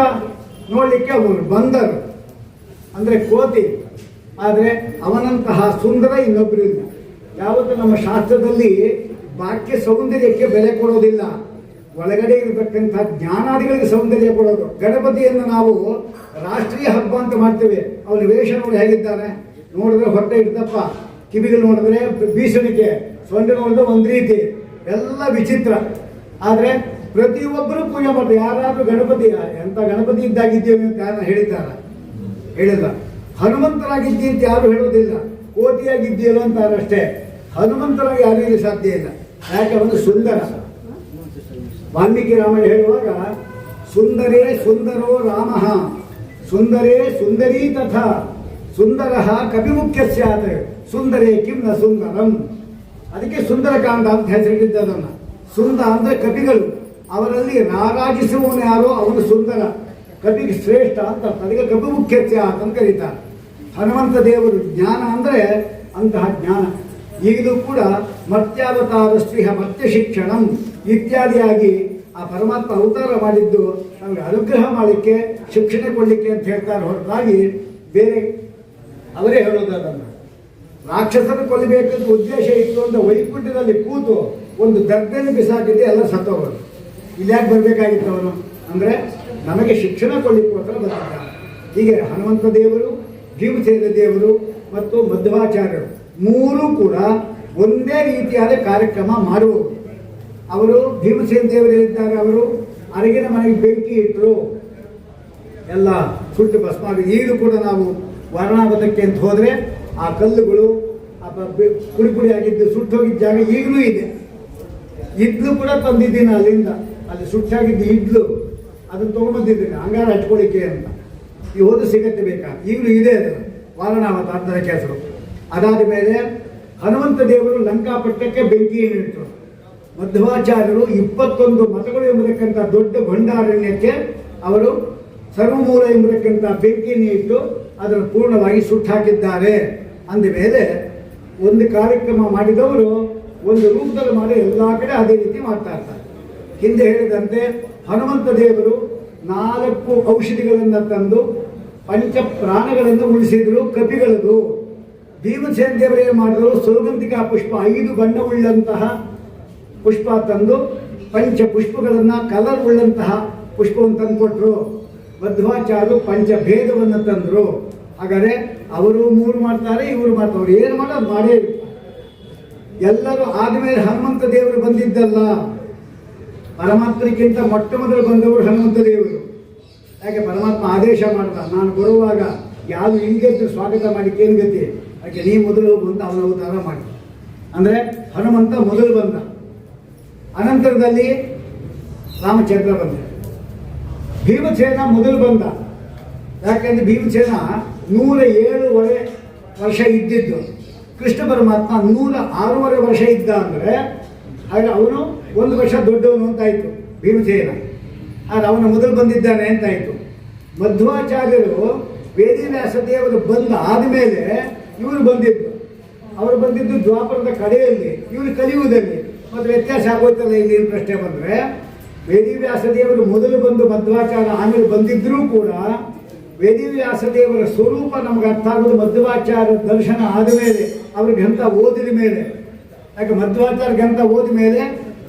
ನೋಡಲಿಕ್ಕೆ ಅವನು ಬಂದರು ಅಂದರೆ ಕೋತಿ. ಆದರೆ ಅವನಂತಹ ಸುಂದರ ಇನ್ನೊಬ್ಬರಿಲ್ಲ. ಯಾವತ್ತೂ ನಮ್ಮ ಶಾಸ್ತ್ರದಲ್ಲಿ ಬಾಕ್ಯ ಸೌಂದರ್ಯಕ್ಕೆ ಬೆಲೆ ಕೊಡೋದಿಲ್ಲ, ಒಳಗಡೆ ಇರತಕ್ಕಂಥ ಜ್ಞಾನಾದಿಗಳಿಗೆ ಸೌಂದರ್ಯ ಕೊಡೋದು. ಗಣಪತಿಯನ್ನು ನಾವು ರಾಷ್ಟ್ರೀಯ ಹಬ್ಬ ಅಂತ ಮಾಡ್ತೇವೆ. ಅವನ ವೇಷ ನೋಡಿ ಹೇಗಿದ್ದಾನೆ, ನೋಡಿದ್ರೆ ಹೊಟ್ಟೆ ಇಡ್ತಪ್ಪ, ಕಿವಿಗಳು ನೋಡಿದ್ರೆ ಬೀಸಣಿಕೆ, ಸೊಂಡೆ ನೋಡಿದ್ರೆ ಒಂದು ರೀತಿ, ಎಲ್ಲ ವಿಚಿತ್ರ. ಆದರೆ ಪ್ರತಿಯೊಬ್ಬರೂ ಪೂಜೆ ಮಾಡ್ತಾರೆ. ಯಾರಾದರೂ ಗಣಪತಿ ಎಂಥ ಗಣಪತಿ ಇದ್ದಾಗಿದ್ದೀವಿ ಅಂತ ಯಾರನ್ನ ಹೇಳಿದ್ದಾರೆ? ಹೇಳಿಲ್ಲ. ಹನುಮಂತರಾಗಿದ್ದಿ ಅಂತ ಯಾರು ಹೇಳೋದಿಲ್ಲ. ಕೋತಿಯಾಗಿದ್ದೀಯಲ್ಲ ಅಂತಾರೆ ಅಷ್ಟೇ. ಹನುಮಂತರಾಗಿ ಯಾರಿಗೂ ಸಾಧ್ಯ ಇಲ್ಲ. ಯಾಕೆ? ಅವನು ಸುಂದರ. ವಾಲ್ಮೀಕಿ ರಾಮಾಯಣ ಹೇಳುವಾಗ ಸುಂದರೇ ಸುಂದರೋ ರಾಮ, ಸುಂದರೇ ಸುಂದರೀ ತಥಾ, ಸುಂದರ ಕವಿಮುಖ್ಯ ಸ್ಯಾತ್, ಸುಂದರೇ ಕಿಂ ನ ಸುಂದರಂ. ಅದಕ್ಕೆ ಸುಂದರಕಾಂಡ ಅಂತ ಹೆಸರಿಟ್ಟಿದ್ದದನ್ನು. ಸುಂದರ ಅಂದರೆ ಕವಿಗಳು, ಅವರಲ್ಲಿ ರಾರಾಜಿಸುವವನು ಯಾರೋ ಅವನು ಸುಂದರ, ಕವಿಗೆ ಶ್ರೇಷ್ಠ ಅಂತ. ಅದಕ್ಕೆ ಕವಿಮುಖ್ಯ ಸ್ಯಾತ್ ಅಂತ ಕರೀತಾರೆ. ಹನುಮಂತ ದೇವರು ಜ್ಞಾನ ಅಂದರೆ ಅಂತಹ ಜ್ಞಾನ. ಈಗಲೂ ಕೂಡ ಮರ್ತ್ಯಾವತಾರ ಶ್ರೀಹ ಮರ್ತ್ಯ ಶಿಕ್ಷಣಂ ಇತ್ಯಾದಿಯಾಗಿ ಆ ಪರಮಾತ್ಮ ಅವತಾರ ಮಾಡಿದ್ದು ನಮಗೆ ಅನುಗ್ರಹ ಮಾಡಲಿಕ್ಕೆ, ಶಿಕ್ಷಣ ಕೊಡಲಿಕ್ಕೆ ಅಂತ ಹೇಳ್ತಾರೆ ಹೊರತಾಗಿ ಬೇರೆ ಅವರೇ ಹೇಳೋದು. ಅದನ್ನು ರಾಕ್ಷಸರು ಕೊಲ್ಲಬೇಕಂತ ಉದ್ದೇಶ ಇತ್ತು ಅಂತ ವೈಕುಂಠದಲ್ಲಿ ಕೂತು ಒಂದು ದರ್ಬೆಯನ್ನು ಬಿಸಾಕಿದ್ದೆ ಎಲ್ಲ ಸತ್ತೋಗೋದು. ಇಲ್ಲಿ ಯಾಕೆ ಬರಬೇಕಾಗಿತ್ತು ಅವನು ಅಂದರೆ ನಮಗೆ ಶಿಕ್ಷಣ ಕೊಡಲಿಕ್ಕೋಸ್ಕರ ಬಂದಿದ್ದಾನೆ. ಹೀಗೆ ಹನುಮಂತ ದೇವರು, ಭೀಮಸೇನ ದೇವರು ಮತ್ತು ಮಧ್ವಾಚಾರ್ಯರು ಮೂರೂ ಕೂಡ ಒಂದೇ ರೀತಿಯಾದ ಕಾರ್ಯಕ್ರಮ ಮಾಡುವವರು. ಅವರು ಭೀಮಸೇನ ದೇವರು ಹೇಳಿದ್ದಾರೆ, ಅವರು ಅರಗಿನ ಮನೆಗೆ ಬೆಂಕಿ ಇಟ್ಟರು, ಎಲ್ಲ ಸುಟ್ಟು ಭಸ್ಮ. ಈಗಲೂ ಕೂಡ ನಾವು ವರ್ಣಾವತಕ್ಕೆ ಅಂತ ಹೋದರೆ ಆ ಕಲ್ಲುಗಳು ಪುಡಿ ಪುಡಿ ಆಗಿದ್ದು ಸುಟ್ಟು ಹೋಗಿದ್ದ ಜಾಗ ಈಗಲೂ ಇದೆ. ಇಡ್ಲು ಕೂಡ ತಂದಿದ್ದೀನಿ ಅಲ್ಲಿಂದ, ಅಲ್ಲಿ ಸುಟ್ಟಾಗಿದ್ದು ಇಡ್ಲು ಅದನ್ನು ತೊಗೊಂಬಂದಿದ್ದೀನಿ ಅಂಗಾರ ಹಚ್ಕೊಳ್ಳಿಕ್ಕೆ ಅಂತ. ಈ ಹೋದ ಸಿಗತ್ತೆ ಬೇಕಾ, ಈಗಲೂ ಇದೆ ಅದು ವಾರಣಾವತ ಅಂತ ಹೆಸರು. ಅದಾದ ಮೇಲೆ ಹನುಮಂತ ದೇವರು ಲಂಕಾಪಟ್ಟಕ್ಕೆ ಬೆಂಕಿಯನ್ನು ಇಟ್ಟರು. ಮಧ್ವಾಚಾರ್ಯರು 21 ಮತಗಳು ಎಂಬತಕ್ಕಂಥ ದೊಡ್ಡ ಭಂಡಾರಣ್ಯಕ್ಕೆ ಅವರು ಸರ್ವಮೂಲ ಎಂಬತಕ್ಕಂಥ ಬೆಂಕಿಯನ್ನು ಇಟ್ಟು ಅದನ್ನು ಪೂರ್ಣವಾಗಿ ಸುಟ್ಟಾಕಿದ್ದಾರೆ. ಅಂದ ಮೇಲೆ ಒಂದು ಕಾರ್ಯಕ್ರಮ ಮಾಡಿದವರು ಒಂದು ರೂಪದಲ್ಲಿ ಮಾಡಿ ಎಲ್ಲ ಕಡೆ ಅದೇ ರೀತಿ ಮಾಡ್ತಾ ಇರ್ತಾರೆ. ಹಿಂದೆ ಹೇಳಿದಂತೆ ಹನುಮಂತ ದೇವರು 4 ಔಷಧಿಗಳನ್ನು ತಂದು ಪಂಚ ಪ್ರಾಣಗಳನ್ನು ಉಳಿಸಿದ್ರು ಕಪಿಗಳದು. ಭೀಮಸೇನ ದೇವರೇ ಮಾಡಿದ್ರು ಸೌಗಂಧಿಕಾ ಪುಷ್ಪ 5 ಬಣ್ಣವುಳ್ಳಂತಹ ಪುಷ್ಪ ತಂದು ಪಂಚ ಪುಷ್ಪಗಳನ್ನು ಕಲರ್ ಉಳ್ಳಂತಹ ಪುಷ್ಪವನ್ನು ತಂದು ಕೊಟ್ಟರು. ಮಧ್ವಾಚಾರ್ಯರು ಪಂಚಭೇದವನ್ನು ತಂದರು. ಹಾಗಾದರೆ ಅವರು 3 ಮಾಡ್ತಾರೆ, ಇವರು ಮಾಡ್ತಾರೆ, ಏನು ಮಾಡೋದು ಮಾಡೇ ಇರ್ತಾರೆ. ಎಲ್ಲರೂ ಆದಮೇಲೆ ಹನುಮಂತ ದೇವರು ಬಂದಿದ್ದಲ್ಲ, ಪರಮಾತ್ಮನಿಗಿಂತ ಮೊಟ್ಟ ಮೊದಲು ಬಂದವರು ಹನುಮಂತ ದೇವರು. ಯಾಕೆ ಪರಮಾತ್ಮ ಆದೇಶ ಮಾಡ್ದ, ನಾನು ಬರುವಾಗ ಯಾರು ಹಿಂಗೆದ್ದು ಸ್ವಾಗತ ಮಾಡಿಕ್ಕೆ ಏನು ಗತಿ, ಯಾಕೆ ನೀ ಮೊದಲು ಬಂದು ಅವನ ಅವತಾರ ಮಾಡಿ ಅಂದರೆ ಹನುಮಂತ ಮೊದಲು ಬಂದ. ಅನಂತರದಲ್ಲಿ ರಾಮಚಂದ್ರ ಬಂದ. ಭೀಮಸೇನ ಮೊದಲು ಬಂದ. ಯಾಕೆಂದ್ರೆ ಭೀಮಸೇನ 107 ವರ್ಷ ಇದ್ದಿದ್ದು, ಕೃಷ್ಣ ಪರಮಾತ್ಮ 106 ವರ್ಷ ಇದ್ದ ಅಂದರೆ ಹಾಗೆ ಅವನು 1 ವರ್ಷ ದೊಡ್ಡವನು ಅಂತಾಯಿತು ಭೀಮಸೇನ. ಆದರೆ ಅವನು ಮೊದಲು ಬಂದಿದ್ದಾನೆ ಅಂತಾಯಿತು. ಮಧ್ವಾಚಾರ್ಯರು ವೇದಿವ್ಯಾಸ ದೇವರು ಬಂದ ಆದಮೇಲೆ ಇವರು ಬಂದಿದ್ದು. ಅವರು ಬಂದಿದ್ದು ದ್ವಾಪರದ ಕಡೆಯಲ್ಲಿ, ಇವರು ಕಲಿಯುವುದಲ್ಲಿ. ಮತ್ತು ವ್ಯತ್ಯಾಸ ಆಗೋಯ್ತಲ್ಲ ಇಲ್ಲಿ ಪ್ರಶ್ನೆ ಬಂದರೆ, ವೇದಿವ್ಯಾಸ ದೇವರು ಮೊದಲು ಬಂದು ಮಧ್ವಾಚಾರ್ಯ ಆಮೇಲೆ ಬಂದಿದ್ದರೂ ಕೂಡ ವೇದಿವ್ಯಾಸ ದೇವರ ಸ್ವರೂಪ ನಮಗೆ ಅರ್ಥ ಆಗೋದು ಮಧ್ವಾಚಾರ್ಯ ದರ್ಶನ ಆದಮೇಲೆ, ಅವ್ರ ಗ್ರಂಥ ಓದಿದ ಮೇಲೆ. ಯಾಕೆ ಮಧ್ವಾಚಾರ್ಯ ಗ್ರಂಥ ಓದಿದ ಮೇಲೆ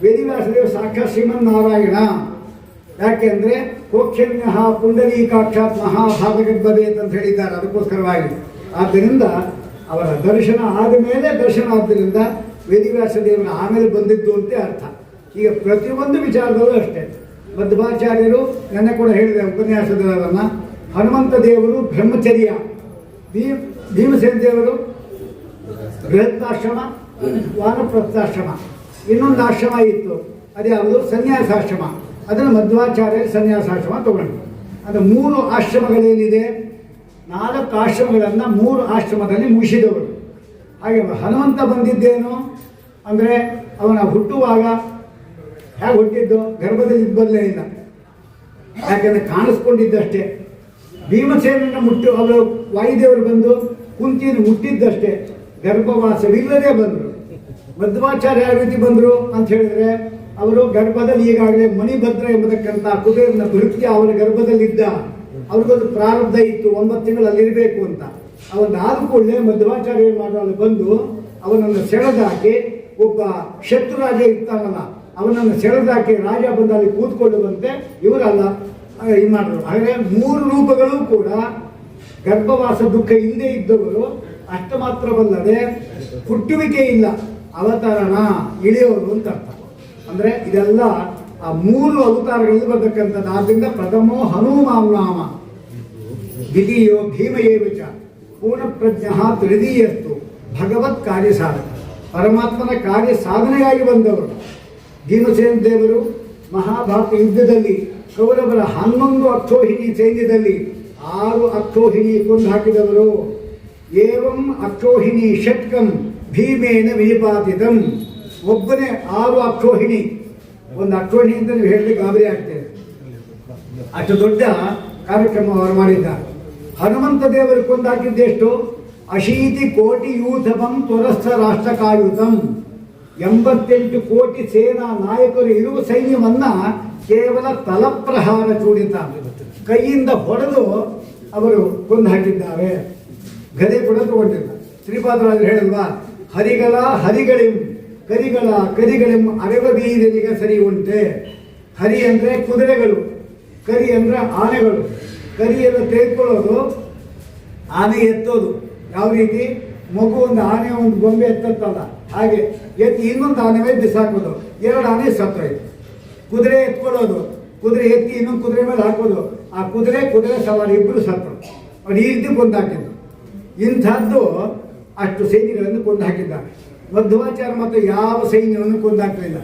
ವೇದಿವ್ಯಾಸ ದೇವರು ಸಾಕ್ಷಾತ್ ಶ್ರೀಮನ್ನಾರಾಯಣ. ಯಾಕೆಂದರೆ ಕೋಕ್ಷಣ್ಯ ಪುಂಡರೀಕಾಕ್ಷಾತ್ ಮಹಾಭಾಗಗರ್ಭವೇತ್ ಅಂತ ಹೇಳಿದ್ದಾರೆ, ಅದಕ್ಕೋಸ್ಕರವಾಗಿ. ಆದ್ದರಿಂದ ಅವರ ದರ್ಶನ ಆದಮೇಲೆ ದರ್ಶನ ಆದ್ದರಿಂದ ವೇದಿವ್ಯಾಸ ದೇವರ ಆಮೇಲೆ ಬಂದಿದ್ದು ಅಂತ ಅರ್ಥ. ಈಗ ಪ್ರತಿಯೊಂದು ವಿಚಾರದಲ್ಲೂ ಅಷ್ಟೇ. ಮಧ್ವಾಚಾರ್ಯರು ನನ್ನ ಕೂಡ ಹೇಳಿದೆ ಉಪನ್ಯಾಸದನ್ನು, ಹನುಮಂತ ದೇವರು ಬ್ರಹ್ಮಚರ್ಯ, ಭೀಮಸೇನ ದೇವರು ಬೃಹತ್ತಾಶ್ರಮ, ವಾನಪ್ರಸ್ಥಾಶ್ರಮ, ಇನ್ನೊಂದು ಆಶ್ರಮ ಇತ್ತು, ಅದ್ಯಾವುದು ಸನ್ಯಾಸಾಶ್ರಮ. ಅದನ್ನು ಮಧ್ವಾಚಾರ್ಯ ಸನ್ಯಾಸಾಶ್ರಮ ತಗೊಂಡು. ಅದು 3 ಆಶ್ರಮಗಳೇನಿದೆ, 4 ಆಶ್ರಮಗಳನ್ನು 3 ಆಶ್ರಮದಲ್ಲಿ ಮುಗಿಸಿದವರು. ಹಾಗೆ ಹನುಮಂತ ಬಂದಿದ್ದೇನು ಅಂದರೆ ಅವನ ಹುಟ್ಟುವಾಗ ಹೇಗೆ ಹುಟ್ಟಿದ್ದು, ಗರ್ಭದಲ್ಲಿ ಬರಲೇ ಇಲ್ಲ. ಯಾಕೆಂದರೆ ಕಾಣಿಸ್ಕೊಂಡಿದ್ದಷ್ಟೇ. ಭೀಮಸೇನನ್ನು ಅವರು ವಾಯುದೇವರು ಬಂದು ಕುಂತಿಯನ್ನು ಮುಟ್ಟಿದ್ದಷ್ಟೇ, ಗರ್ಭವಾಸವಿಲ್ಲದೆ ಬಂದರು. ಮಧ್ವಾಚಾರ್ಯ ಯಾವ ರೀತಿ ಬಂದರು ಅಂತ ಹೇಳಿದರೆ, ಅವರು ಗರ್ಭದಲ್ಲಿ ಈಗಾಗಲೇ ಮಣಿಭದ್ರ ಎಂಬತಕ್ಕಂಥ ಕುಬೇರನ ಭೃತ್ಯ ಅವರ ಗರ್ಭದಲ್ಲಿದ್ದ. ಅವ್ರಿಗೊಂದು ಪ್ರಾರಬ್ಧ ಇತ್ತು, 9 ತಿಂಗಳು ಅಲ್ಲಿರಬೇಕು ಅಂತ. ಅವನ ಆದ ಕೂಡಲೇ ಮಧ್ವಾಚಾರ್ಯ ಮಾಡಲು ಬಂದು ಅವನನ್ನು ಸೆಳೆದಾಕಿ, ಒಬ್ಬ ಶತ್ರುರಾಜ ಇರ್ತಾನಲ್ಲ ಅವನನ್ನು ಸೆಳೆದಾಕಿ ರಾಜ ಬಂದು ಅಲ್ಲಿ ಕೂತ್ಕೊಳ್ಳುವಂತೆ ಇವರಲ್ಲ ಇದು ಮಾಡಿದ್ರು. ಹಾಗೆ 3 ರೂಪಗಳು ಕೂಡ ಗರ್ಭವಾಸ ದುಃಖ ಇಲ್ಲದೆ ಇದ್ದವರು. ಅಷ್ಟು ಮಾತ್ರವಲ್ಲದೆ ಹುಟ್ಟುವಿಕೆ ಇಲ್ಲ, ಅವತರಣ ಇಳಿಯೋರು ಅಂತ ಅರ್ಥ. ಅಂದರೆ ಇದೆಲ್ಲ ಆ 3 ಅವತಾರಗಳಲ್ಲಿ ಬರ್ತಕ್ಕಂಥದ್ದು. ಆದ್ದರಿಂದ ಪ್ರಥಮೋ ಹನುಮಾನ್ ನಾಮ, ದ್ವಿತೀಯೋ ಭೀಮಯೇವಿಚ, ಪೂರ್ಣಪ್ರಜ್ಞ ತೃತೀಯಸ್ತು ಭಗವತ್ ಕಾರ್ಯ ಸಾಧಕ. ಪರಮಾತ್ಮನ ಕಾರ್ಯ ಸಾಧನೆಗಾಗಿ ಬಂದವರು. ಭೀಮಸೇನ ದೇವರು ಮಹಾಭಾರತ ಯುದ್ಧದಲ್ಲಿ ಕೌರವರ 11 ಅಕ್ಷೋಹಿಣಿ ಸೈನ್ಯದಲ್ಲಿ 6 ಅಕ್ಷೋಹಿಣಿ ಕೊಂದು ಹಾಕಿದವರು. ಏವಂ ಅಕ್ಷೋಹಿಣಿ ಷಟ್ಕಂ ಭೀಮೇನ ವಿನಿಪಾತಿತಂ. ಒಬ್ಬನೇ 6 ಅಕ್ಷೋಹಿಣಿ. ಒಂದು ಅಕ್ಷೋಹಿಣಿ ಅಂತ ನೀವು ಹೇಳಲಿಕ್ಕೆ ಗಾಬರಿ ಆಗ್ತೇವೆ, ಅಷ್ಟು ದೊಡ್ಡ ಕಾರ್ಯಕ್ರಮ ಅವರು ಮಾಡಿದ್ದಾರೆ. ಹನುಮಂತ ದೇವರು ಕೊಂದು ಹಾಕಿದ್ದೆಷ್ಟು? 80 ಕೋಟಿ ಯೂಥಮಂ ತ್ವರಸ್ಥ ರಾಷ್ಟ್ರಕಾಯುತಂ. 88 ಕೋಟಿ ಸೇನಾ ನಾಯಕರು ಇರುವ ಸೈನ್ಯವನ್ನ ಕೇವಲ ತಲಪ್ರಹಾರ ಚೂಡಿತ ಕೈಯಿಂದ ಹೊಡೆದು ಅವರು ಕೊಂದು ಹಾಕಿದ್ದಾರೆ. ಗದೆ ಕೂಡ ತಗೊಂಡಿಲ್ಲ. ಶ್ರೀಪಾದರಾಜರು ಹೇಳಿಲ್ವಾ, ಹರಿಗಳ ಹರಿಗಳಿಂ ಕರಿಗಳ ಕರಿಗಳಿಂ ಅರೆವ ಬೀದನಿಗ ಸರಿ ಉಂಟೆ. ಹರಿ ಅಂದರೆ ಕುದುರೆಗಳು, ಕರಿ ಅಂದರೆ ಆನೆಗಳು. ಕರಿಯನ್ನು ತೆಗೆದುಕೊಳ್ಳೋದು, ಆನೆ ಎತ್ತೋದು. ಯಾವ ರೀತಿ ಮಗು ಒಂದು ಆನೆ ಒಂದು ಗೊಂಬೆ ಎತ್ತತ್ತಲ್ಲ ಹಾಗೆ ಎತ್ತಿ ಇನ್ನೊಂದು ಆನೆ ಮೇಲೆ ಬಿಸಾಕೋದು, 2 ಆನೆ ಸತ್ತೋಯ್ತು. ಕುದುರೆ ಎತ್ಕೊಳ್ಳೋದು, ಕುದುರೆ ಎತ್ತಿ ಇನ್ನೊಂದು ಕುದುರೆ ಮೇಲೆ ಹಾಕೋದು, ಆ ಕುದುರೆ ಸವಾರಿ ಇಬ್ಬರು ಸತ್ತರು. ಅವ್ರು ಈ ರೀತಿ ಕೊಂದು ಹಾಕಿದ್ರು. ಇಂಥದ್ದು ಅಷ್ಟು ಸೈನ್ಯಗಳನ್ನು ಕೊಂದು ಹಾಕಿದ್ದಾರೆ. ಮಧ್ವಾಚಾರ್ಯ ಮತ್ತು ಯಾವ ಸೈನ್ಯವನ್ನು ಕೊಂದು ಹಾಕಲಿಲ್ಲ.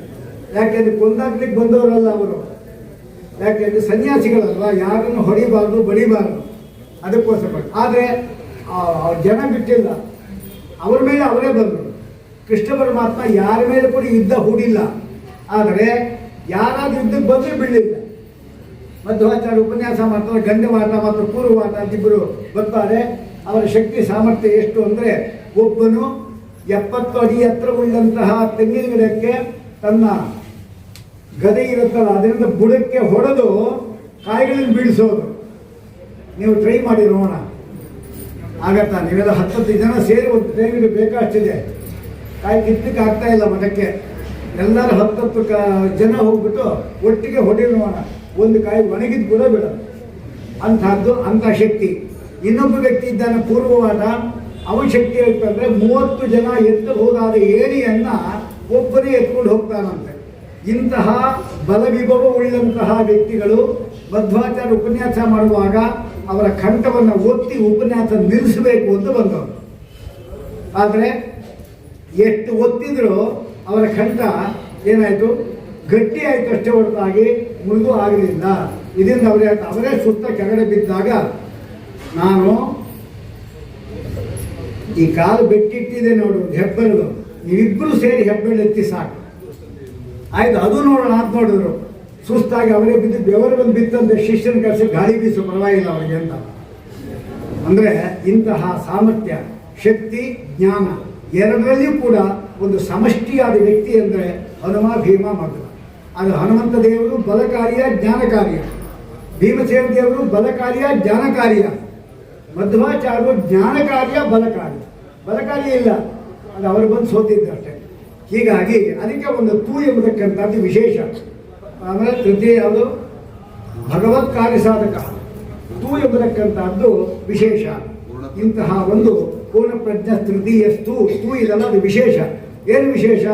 ಯಾಕೆಂದ್ರೆ ಕೊಂದಾಗ್ಲಿಕ್ಕೆ ಬಂದವರಲ್ಲ ಅವರು, ಯಾಕೆಂದ್ರೆ ಸನ್ಯಾಸಿಗಳಲ್ವ, ಯಾರನ್ನು ಹೊಡಿಬಾರ್ದು ಬಡಿಬಾರ್ದು, ಅದಕ್ಕೋಸ್ಕರ. ಆದರೆ ಜನ ಬಿಟ್ಟಿಲ್ಲ, ಅವ್ರ ಮೇಲೆ ಅವರೇ ಬಂದರು. ಕೃಷ್ಣ ಪರಮಾತ್ಮ ಯಾರ ಮೇಲೆ ಕೂಡ ಯುದ್ಧ ಹೂಡಿಲ್ಲ, ಆದರೆ ಯಾರಾದ್ರೂ ಯುದ್ಧಕ್ಕೆ ಬಂದರೆ ಬೀಳಿಲ್ಲ. ಮಧ್ವಾಚಾರ್ಯ ಉಪನ್ಯಾಸ ಮಾಡ್ತಾರೆ, ಗಂಡವಾಟ ಮತ್ತು ಪೂರ್ವವಾಟ ಅಂತಿಬ್ಬರು ಬರ್ತಾರೆ. ಅವರ ಶಕ್ತಿ ಸಾಮರ್ಥ್ಯ ಎಷ್ಟು ಅಂದರೆ, ಒಬ್ಬನು 70 ಅಡಿ ಎತ್ತರವುಳ್ಳಂತಹ ತೆಂಗಿನ ಗಿಡಕ್ಕೆ ತನ್ನ ಗದೆ ಇರುತ್ತಲ್ಲ ಅದರಿಂದ ಬುಡಕ್ಕೆ ಹೊಡೆದು ಕಾಯಿಗಳನ್ನು ಬೀಳಿಸೋದು. ನೀವು ಟ್ರೈ ಮಾಡಿ ನೋಡೋಣ, ಆಗತ್ತಾ? ನೀವೆಲ್ಲ 10 ಜನ ಸೇರಿ ಒಂದು ತೆಂಗಿನ ಬೇಕಾಷ್ಟಿದೆ, ಕಾಯಿ ಕಿತ್ತಕ್ಕೆ ಆಗ್ತಾ ಇಲ್ಲ ಮಠಕ್ಕೆ. ಎಲ್ಲರೂ 10 ಜನ ಹೋಗ್ಬಿಟ್ಟು ಒಟ್ಟಿಗೆ ಹೊಡೆ ನೋಡೋಣ, ಒಂದು ಕಾಯಿ ಒಣಗಿದ್ ಕೂಡ ಬಿಡೋದು. ಅಂಥದ್ದು ಅಂಥ ಶಕ್ತಿ. ಇನ್ನೊಬ್ಬ ವ್ಯಕ್ತಿ ಇದ್ದಾನೆ ಪೂರ್ವವಾದ, ಅವನ ಶಕ್ತಿ ಹೇಳ್ತಂದ್ರೆ 30 ಜನ ಎತ್ತಬಹುದಾದ ಏಣಿಯನ್ನ ಒಬ್ಬನೇ ಎತ್ಕೊಂಡು ಹೋಗ್ತಾನಂತೆ. ಇಂತಹ ಬಲವಿಭವ ಉಳ್ಳಂತಹ ವ್ಯಕ್ತಿಗಳು ಮಧ್ವಾಚಾರ್ಯ ಉಪನ್ಯಾಸ ಮಾಡುವಾಗ ಅವರ ಕಂಠವನ್ನು ಒತ್ತಿ ಉಪನ್ಯಾಸ ನಿಲ್ಲಿಸಬೇಕು ಅಂತ ಬಂದವರು. ಆದರೆ ಎಷ್ಟು ಒತ್ತಿದ್ರು ಅವರ ಕಂಠ ಏನಾಯಿತು, ಗಟ್ಟಿ ಆಯಿತು ಅಷ್ಟೇ ಹೊರತಾಗಿ ಮುರಿದು ಆಗಲಿಲ್ಲ. ಇದರಿಂದ ಅವರೇ ಸುತ್ತ ಕೆಳಗಡೆ ಬಿದ್ದಾಗ, ನಾನು ಈ ಕಾಲು ಬೆಟ್ಟಿಟ್ಟಿದೆ ನೋಡು ಹೆಬ್ಬೆರಳು, ನೀವಿಬ್ಬರು ಸೇರಿ ಹೆಬ್ಬೆರಳು ಎತ್ತಿ ಸಾಕು ಆಯ್ತು, ಅದು ನೋಡೋಣ ಅಂತ ನೋಡಿದ್ರು. ಸುಸ್ತಾಗಿ ಅವರೇ ಬಿದ್ದು ಬೆವರು ಬಂದು ಬಿತ್ತಂತೆ, ಶಿಷ್ಯನ ಕಳಿಸಿ ಗಾಳಿ ಬೀಸು ಪರವಾಗಿಲ್ಲ ಅವರಿಗೆ ಅಂತ. ಅಂದರೆ ಇಂತಹ ಸಾಮರ್ಥ್ಯ, ಶಕ್ತಿ, ಜ್ಞಾನ ಎರಡರಲ್ಲಿಯೂ ಕೂಡ ಒಂದು ಸಮಷ್ಟಿಯಾದ ವ್ಯಕ್ತಿ ಅಂದರೆ ಹನುಮ, ಭೀಮ, ಮಧ್ವ. ಅದು ಹನುಮಂತ ದೇವರು ಬಲ ಕಾರ್ಯ ಜ್ಞಾನ ಕಾರ್ಯ, ಭೀಮಸೇನ ದೇವರು ಬಲ ಕಾರ್ಯ ಜ್ಞಾನ ಕಾರ್ಯ, ಮಧ್ವಾಚಾರ್ಯರು ಜ್ಞಾನ ಕಾರ್ಯ ಬಲ ಕಾರ್ಯ. ಬಲ ಕಾರ್ಯ ಇಲ್ಲ, ಅದು ಅವರು ಬಂದು ಸೋತಿದ್ದಷ್ಟೇ. ಹೀಗಾಗಿ ಅದಕ್ಕೆ ಒಂದು ತೂ ಎಂಬತಕ್ಕಂಥದ್ದು ವಿಶೇಷ. ಆಮೇಲೆ ತೃತೀಯ ಯಾವುದು, ಭಗವತ್ ಕಾರ್ಯ ಸಾಧಕ ತೂ ಎಂಬತಕ್ಕಂಥದ್ದು ವಿಶೇಷ. ಇಂತಹ ಒಂದು ಪೂರ್ಣ ಪ್ರಜ್ಞಾ ತೃತೀಯಸ್ತು ತೂ ಇದಲ್ಲ, ಅದು ವಿಶೇಷ. ಏನು ವಿಶೇಷ?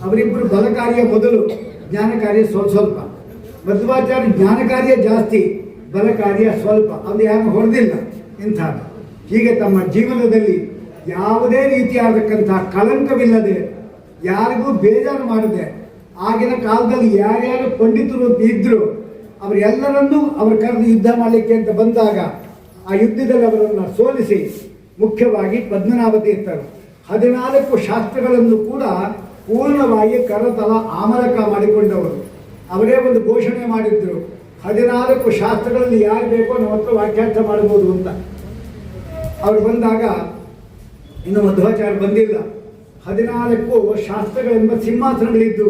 ಅವರಿಬ್ಬರು ಬಲ ಕಾರ್ಯ ಮೊದಲು, ಜ್ಞಾನ ಕಾರ್ಯ ಸ್ವಲ್ಪ. ಮಧ್ವಾಚಾರ್ಯ ಜ್ಞಾನ ಕಾರ್ಯ ಜಾಸ್ತಿ, ಬಲ ಕಾರ್ಯ ಸ್ವಲ್ಪ. ಅದು ಯಾರು ಹೊಡೆದಿಲ್ಲ ಇಂಥ. ಹೀಗೆ ತಮ್ಮ ಜೀವನದಲ್ಲಿ ಯಾವುದೇ ರೀತಿಯಾದಕ್ಕಂತಹ ಕಳಂಕವಿಲ್ಲದೆ, ಯಾರಿಗೂ ಬೇಜಾರು ಮಾಡದೆ, ಆಗಿನ ಕಾಲದಲ್ಲಿ ಯಾರ್ಯಾರು ಪಂಡಿತರು ಇದ್ರು ಅವರೆಲ್ಲರನ್ನೂ ಅವರು ಕರೆದು ಯುದ್ಧ ಮಾಡಲಿಕ್ಕೆ ಅಂತ ಬಂದಾಗ ಆ ಯುದ್ಧದಲ್ಲಿ ಅವರನ್ನು ಸೋಲಿಸಿ, ಮುಖ್ಯವಾಗಿ ಪದ್ಮನಾಭತಿ ಇರ್ತಾರೆ, 14 ಶಾಸ್ತ್ರಗಳನ್ನು ಕೂಡ ಪೂರ್ಣವಾಗಿ ಕರತಲ ಆಮಲಕ ಮಾಡಿಕೊಂಡವರು. ಅವರೇ ಒಂದು ಘೋಷಣೆ ಮಾಡಿದ್ರು, 14 ಶಾಸ್ತ್ರಗಳಲ್ಲಿ ಯಾರು ಬೇಕೋ ನಾವು ಹತ್ರ ವಾಕ್ಯಾರ್ಥ ಮಾಡ್ಬೋದು ಅಂತ. ಅವರು ಬಂದಾಗ ಇನ್ನು ಮಧ್ವಾಚಾರ್ಯ ಬಂದಿಲ್ಲ. 14 ಶಾಸ್ತ್ರಗಳೆಂಬ ಸಿಂಹಾಸನಗಳಿದ್ದು,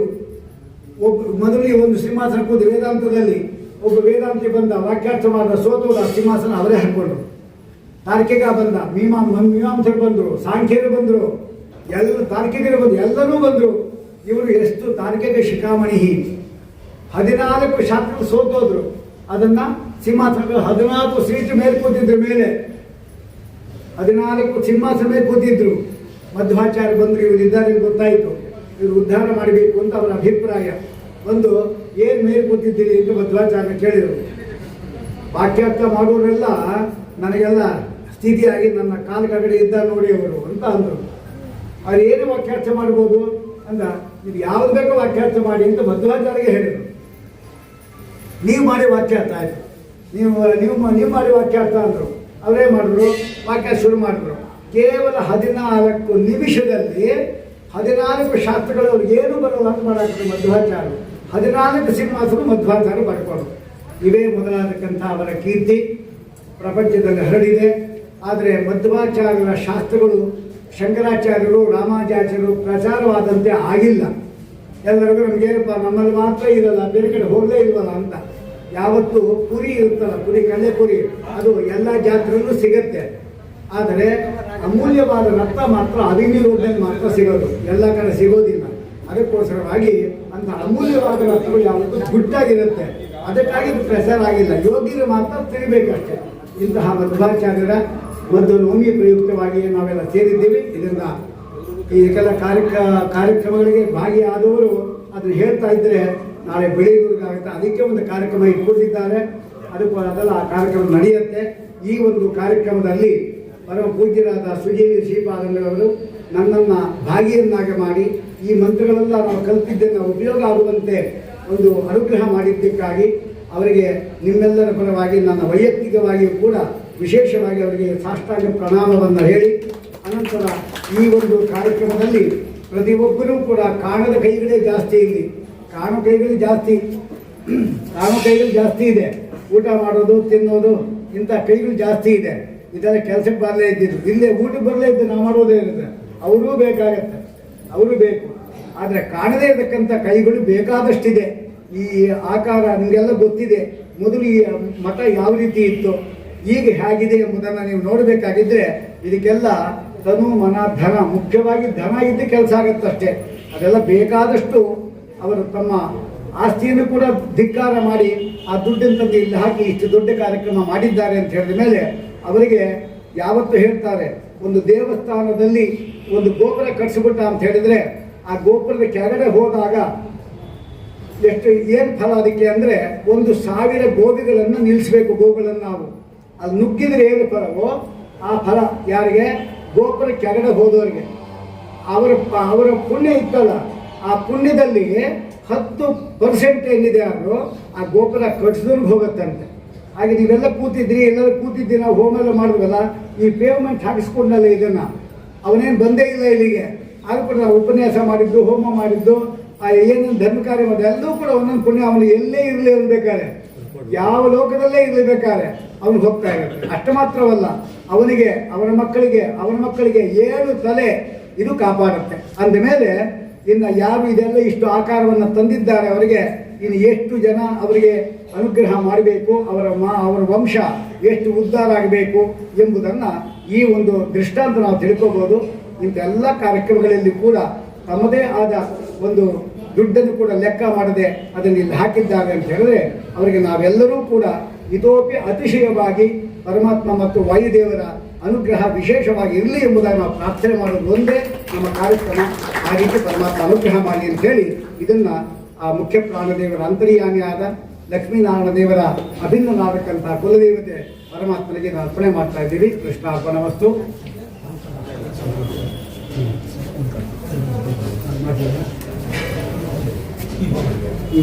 ಮೊದಲಿಗೆ ಒಂದು ಸಿಂಹಾಸನ ಕೂತು ವೇದಾಂತದಲ್ಲಿ ಒಬ್ಬ ವೇದಾಂತಿ ಬಂದ, ವಾಕ್ಯಾರ್ಥ ಮಾಡಿದ, ಸೋತೋದ ಸಿಂಹಾಸನ ಅವರೇ ಹಾಕೊಂಡ್ರು. ತಾರ್ಕಿಕ ಬಂದ, ಮೀಮಾಂಸರು ಬಂದರು, ಸಾಂಖ್ಯರು ಬಂದರು, ತಾರ್ಕಿಕರು ಬಂದರು, ಎಲ್ಲರೂ ಬಂದರು. ಇವರು ಎಷ್ಟು ತಾರ್ಕಿಕ ಶಿಖಾಮಣಿ. 14 ಶಾಸ್ತ್ರ ಸೋತೋದ್ರು. ಅದನ್ನು ಸಿಂಹಾಸನ 14 ಸೀಟ್ ಮೇಲೆ ಕೂತಿದ್ರು, ಮೇಲೆ 14 ಸಿಂಹಾಸನ ಮೇಲೆ ಕೂತಿದ್ರು. ಮಧ್ವಾಚಾರ್ಯ ಬಂದರು, ಇವರು ಇದ್ದಾರೆ ಗೊತ್ತಾಯಿತು, ಇವರು ಉದ್ಧಾರ ಮಾಡಬೇಕು ಅಂತ ಅವರ ಅಭಿಪ್ರಾಯ. ಒಂದು ಏನು ಮೇಲೆ ಕೂತಿದ್ದೀರಿ ಅಂತ ಮಧ್ವಾಚಾರ್ಯ ಕೇಳಿದರು. ವಾಕ್ಯಾರ್ಥ ಮಾಡೋರೆಲ್ಲ ನನಗೆಲ್ಲ ಸ್ಥಿತಿಯಾಗಿ ನನ್ನ ಕಾಲ ಕಡೆ ಇದ್ದ ನೋಡಿ ಅವರು ಅಂತ ಅಂದರು. ಅವ್ರು ಏನು ವಾಕ್ಯಾರ್ಥ ಮಾಡ್ಬೋದು ಅಂದ, ನೀವು ಯಾವ್ದು ಬೇಕೋ ವಾಕ್ಯಾರ್ಥ ಮಾಡಿ ಅಂತ ಮಧ್ವಾಚಾರ್ಯಗೆ ಹೇಳಿದರು. ನೀವು ಮಾಡಿ ವಾಕ್ಯಾರ್ಥ ಆಯಿತು, ನೀವು ಮಾಡಿ ವಾಕ್ಯಾರ್ಥ ಅಂದರು. ಅವರೇ ಮಾಡಿದ್ರು, ವಾಕ್ಯ ಶುರು ಮಾಡಿದ್ರು. ಕೇವಲ 14 ನಿಮಿಷದಲ್ಲಿ 14 ಶಾಸ್ತ್ರಗಳು ಅವ್ರಿಗೆ ಏನು ಬರೋಲ್ಲ ಅಂತ ಮಾಡಾಕ್ತಾರೆ ಮಧ್ವಾಚಾರ್ಯ. 14 ಸಿಂಹಾಸನ ಮಧ್ವಾಚಾರ್ಯ ಬರ್ಕೊಂಡು. ಇವೇ ಮೊದಲಾದಕ್ಕಂಥ ಅವರ ಕೀರ್ತಿ ಪ್ರಪಂಚದಲ್ಲಿ ಹರಡಿದೆ. ಆದರೆ ಮಧ್ವಾಚಾರ್ಯರ ಶಾಸ್ತ್ರಗಳು ಶಂಕರಾಚಾರ್ಯರು, ರಾಮಾಚಾರ್ಯರು ಪ್ರಚಾರವಾದಂತೆ ಆಗಿಲ್ಲ. ಎಲ್ಲರಿಗೂ ನಮಗೇನಪ್ಪ, ನಮ್ಮಲ್ಲಿ ಮಾತ್ರ ಇರಲ್ಲ, ಬೇರೆ ಕಡೆ ಹೋಗಲೇ ಇಲ್ವಲ್ಲ ಅಂತ. ಯಾವತ್ತು ಪುರಿ ಇರುತ್ತಲ್ಲ, ಪುರಿ ಕಳ್ಳೆ ಪುರಿ, ಅದು ಎಲ್ಲ ಜಾತ್ರೆಯಲ್ಲೂ ಸಿಗತ್ತೆ. ಆದರೆ ಅಮೂಲ್ಯವಾದ ರತ್ನ ಮಾತ್ರ ಅವಿನಿ ರೋಡ್ನಲ್ಲಿ ಮಾತ್ರ ಸಿಗೋದು, ಎಲ್ಲ ಕಡೆ ಸಿಗೋದಿಲ್ಲ. ಅದಕ್ಕೋಸ್ಕರವಾಗಿ ಅಂತ ಅಮೂಲ್ಯವಾದ ರತ್ನಗಳು ಯಾವತ್ತೂ ಗುಟ್ಟಾಗಿರುತ್ತೆ. ಅದಕ್ಕಾಗಿ ಇದು ಪ್ರಚಾರ ಆಗಿಲ್ಲ. ಯೋಗ್ಯರು ಮಾತ್ರ ತಿಳಿಬೇಕಷ್ಟೇ. ಇಂತಹ ಮಧ್ವಾಚಾರ್ಯರ ಒಂದು ನವಮಿ ಪ್ರಯುಕ್ತವಾಗಿ ನಾವೆಲ್ಲ ಸೇರಿದ್ದೀವಿ. ಇದರಿಂದ ಇದಕ್ಕೆಲ್ಲ ಕಾರ್ಯಕ್ರಮಗಳಿಗೆ ಭಾಗಿಯಾದವರು ಅದನ್ನು ಹೇಳ್ತಾ ಇದ್ದರೆ ನಾಳೆ ಬೆಳೆಯುವುದಾಗುತ್ತೆ. ಅದಕ್ಕೆ ಒಂದು ಕಾರ್ಯಕ್ರಮ ಇಟ್ಕೊಂಡಿದ್ದಾರೆ. ಅದೆಲ್ಲ ಆ ಕಾರ್ಯಕ್ರಮ ನಡೆಯುತ್ತೆ. ಈ ಒಂದು ಕಾರ್ಯಕ್ರಮದಲ್ಲಿ ಪರಮ ಪೂಜ್ಯರಾದ ಸುಜೀವಿ ಶ್ರೀಪಾದಂಗಳವರು ನನ್ನನ್ನು ಭಾಗಿಯನ್ನಾಗಿ ಮಾಡಿ ಈ ಮಂತ್ರಗಳೆಲ್ಲ ನಾವು ಕಲಿತಿದ್ದನ್ನು ಉಪಯೋಗ ಆಗುವಂತೆ ಒಂದು ಅನುಗ್ರಹ ಮಾಡಿದ್ದಕ್ಕಾಗಿ ಅವರಿಗೆ ನಿಮ್ಮೆಲ್ಲರ ಪರವಾಗಿ ನನ್ನ ವೈಯಕ್ತಿಕವಾಗಿಯೂ ಕೂಡ ವಿಶೇಷವಾಗಿ ಅವರಿಗೆ ಸಾಷ್ಟಾಂಗ ಪ್ರಣಾಮವನ್ನು ಹೇಳಿ, ಅನಂತರ ಈ ಒಂದು ಕಾರ್ಯಕ್ರಮದಲ್ಲಿ ಪ್ರತಿಯೊಬ್ಬರೂ ಕೂಡ ಕಾಣದ ಕೈಗಳೇ ಜಾಸ್ತಿ ಇಲ್ಲಿ, ಕಾಣೋ ಕೈಗಳು ಜಾಸ್ತಿ ಇದೆ. ಊಟ ಮಾಡೋದು ತಿನ್ನೋದು ಇಂಥ ಕೈಗಳು ಜಾಸ್ತಿ ಇದೆ. ಇದೆಲ್ಲ ಕೆಲಸಕ್ಕೆ ಬರಲೇ ಇದ್ದಿದ್ದು, ಇಲ್ಲೇ ಊಟಕ್ಕೆ ಬರಲೇ ಇದ್ದು ನಾವು ಮಾಡೋದೇ ಇರುತ್ತೆ. ಅವರೂ ಬೇಕಾಗತ್ತೆ, ಅವರು ಬೇಕು. ಆದರೆ ಕಾಣದೇ ಇರತಕ್ಕಂಥ ಕೈಗಳು ಬೇಕಾದಷ್ಟಿದೆ. ಈ ಆಕಾರ ನಿಮಗೆಲ್ಲ ಗೊತ್ತಿದೆ. ಮೊದಲು ಈ ಮಠ ಯಾವ ರೀತಿ ಇತ್ತು, ಈಗ ಹೇಗಿದೆ ಎಂಬುದನ್ನು ನೀವು ನೋಡಬೇಕಾಗಿದ್ದರೆ ಇದಕ್ಕೆಲ್ಲ ತನು ಮನ ಧನ, ಮುಖ್ಯವಾಗಿ ಧನ ಇದ್ದು ಕೆಲಸ ಆಗುತ್ತಷ್ಟೇ. ಅದೆಲ್ಲ ಬೇಕಾದಷ್ಟು ಅವರು ತಮ್ಮ ಆಸ್ತಿಯನ್ನು ಕೂಡ ಧಿಕ್ಕಾರ ಮಾಡಿ ಆ ದುಡ್ಡನ್ನು ತಂದು ಇಲ್ಲಿ ಹಾಕಿ ಇಷ್ಟು ದೊಡ್ಡ ಕಾರ್ಯಕ್ರಮ ಮಾಡಿದ್ದಾರೆ ಅಂತ ಹೇಳಿದ ಮೇಲೆ ಅವರಿಗೆ ಯಾವತ್ತೂ ಹೇಳ್ತಾರೆ, ಒಂದು ದೇವಸ್ಥಾನದಲ್ಲಿ ಒಂದು ಗೋಪುರ ಕಟ್ಟಿಸ್ಬಿಟ್ಟ ಅಂತ ಹೇಳಿದರೆ ಆ ಗೋಪುರದ ಕೆಳಗಡೆ ಹೋದಾಗ ಏನು ಫಲ ಅದಕ್ಕೆ ಅಂದರೆ 1,000 ಗೋವಿಗಳನ್ನು ನಿಲ್ಲಿಸಬೇಕು. ಗೋಗಳನ್ನು ನಾವು ಅಲ್ಲಿ ನುಗ್ಗಿದ್ರೆ ಏನು ಫಲವೋ ಆ ಫಲ ಯಾರಿಗೆ, ಗೋಪುರ ಕೆಳಗಡೆ ಹೋದವರಿಗೆ. ಅವರ ಪುಣ್ಯ ಇತ್ತಲ್ಲ, ಆ ಪುಣ್ಯದಲ್ಲಿ 10% ಏನಿದೆ ಅದು ಆ ಗೋಪುರ ಕಟ್ಟಿಸಿದವ್ರಿಗೆ ಹೋಗುತ್ತಂತೆ. ಹಾಗೆ ನೀವೆಲ್ಲ ಕೂತಿದ್ರಿ, ಎಲ್ಲರೂ ಕೂತಿದ್ರಿ, ನಾವು ಹೋಮ ಎಲ್ಲ ಮಾಡಿದ್ವಲ್ಲ, ಈ ಪೇಮೆಂಟ್ ಹಾಕಿಸ್ಕೊಂಡಲ್ಲ ಇದನ್ನು, ಅವನೇನು ಬಂದೇ ಇಲ್ಲ ಇಲ್ಲಿಗೆ. ಅದು ಕೂಡ ನಾವು ಉಪನ್ಯಾಸ ಮಾಡಿದ್ದು, ಹೋಮ ಮಾಡಿದ್ದು, ಏನೇನು ಧರ್ಮ ಕಾರ್ಯ ಮಾಡಿದ್ದು ಎಲ್ಲವೂ ಕೂಡ ಒಂದೊಂದು ಪುಣ್ಯ ಅವನು ಎಲ್ಲೇ ಇರಲಿ ಅನ್ಬೇಕಾದ್ರೆ, ಯಾವ ಲೋಕದಲ್ಲೇ ಇರಲೇಬೇಕಾದ್ರೆ ಅವನು ಹೋಗ್ತಾ ಇರುತ್ತೆ. ಅಷ್ಟು ಮಾತ್ರವಲ್ಲ, ಅವನಿಗೆ ಅವನ ಮಕ್ಕಳಿಗೆ 7 ತಲೆ ಇದು ಕಾಪಾಡುತ್ತೆ. ಅಂದಮೇಲೆ ಇನ್ನು ಯಾರು ಇದೆಲ್ಲ ಇಷ್ಟು ಆಕಾರವನ್ನು ತಂದಿದ್ದಾರೆ ಅವರಿಗೆ ಇನ್ನು ಎಷ್ಟು ಜನ ಅವರಿಗೆ ಅನುಗ್ರಹ ಮಾಡಬೇಕು, ಅವರ ವಂಶ ಎಷ್ಟು ಉದ್ಧಾರ ಆಗಬೇಕು ಎಂಬುದನ್ನು ಈ ಒಂದು ದೃಷ್ಟಾಂತ ನಾವು ತಿಳ್ಕೋಬೋದು. ಇಂಥೆಲ್ಲ ಕಾರ್ಯಕ್ರಮಗಳಲ್ಲಿ ಕೂಡ ತಮ್ಮದೇ ಆದ ಒಂದು ದುಡ್ಡನ್ನು ಕೂಡ ಲೆಕ್ಕ ಮಾಡದೆ ಅದನ್ನು ಇಲ್ಲಿ ಹಾಕಿದ್ದಾರೆ ಅಂತ ಹೇಳಿದ್ರೆ ಅವರಿಗೆ ನಾವೆಲ್ಲರೂ ಕೂಡ ಇತೋಪಿ ಅತಿಶಯವಾಗಿ ಪರಮಾತ್ಮ ಮತ್ತು ವಾಯುದೇವರ ಅನುಗ್ರಹ ವಿಶೇಷವಾಗಿ ಇರಲಿ ಎಂಬುದಾಗಿ ನಾವು ಪ್ರಾರ್ಥನೆ ಮಾಡೋದು ಒಂದೇ ನಮ್ಮ ಕಾರ್ಯಕ್ರಮ. ಆ ರೀತಿ ಪರಮಾತ್ಮ ಅನುಗ್ರಹ ಮಾಡಿ ಅಂತ ಹೇಳಿ ಇದನ್ನು ಆ ಮುಖ್ಯ ಪ್ರಾಣದೇವರ ಅಂತರ್ಯಾಮಿಯಾದ ಲಕ್ಷ್ಮೀನಾರಾಯಣ ದೇವರ ಅಭಿನ್ನನಾದಕ್ಕಂಥ ಕುಲದೇವತೆ ಪರಮಾತ್ಮನಿಗೆ ನಾವು ಅರ್ಪಣೆ ಮಾಡ್ತಾ ಇದ್ದೀವಿ. ಕೃಷ್ಣಾರ್ಪಣವಸ್ತು. ಈ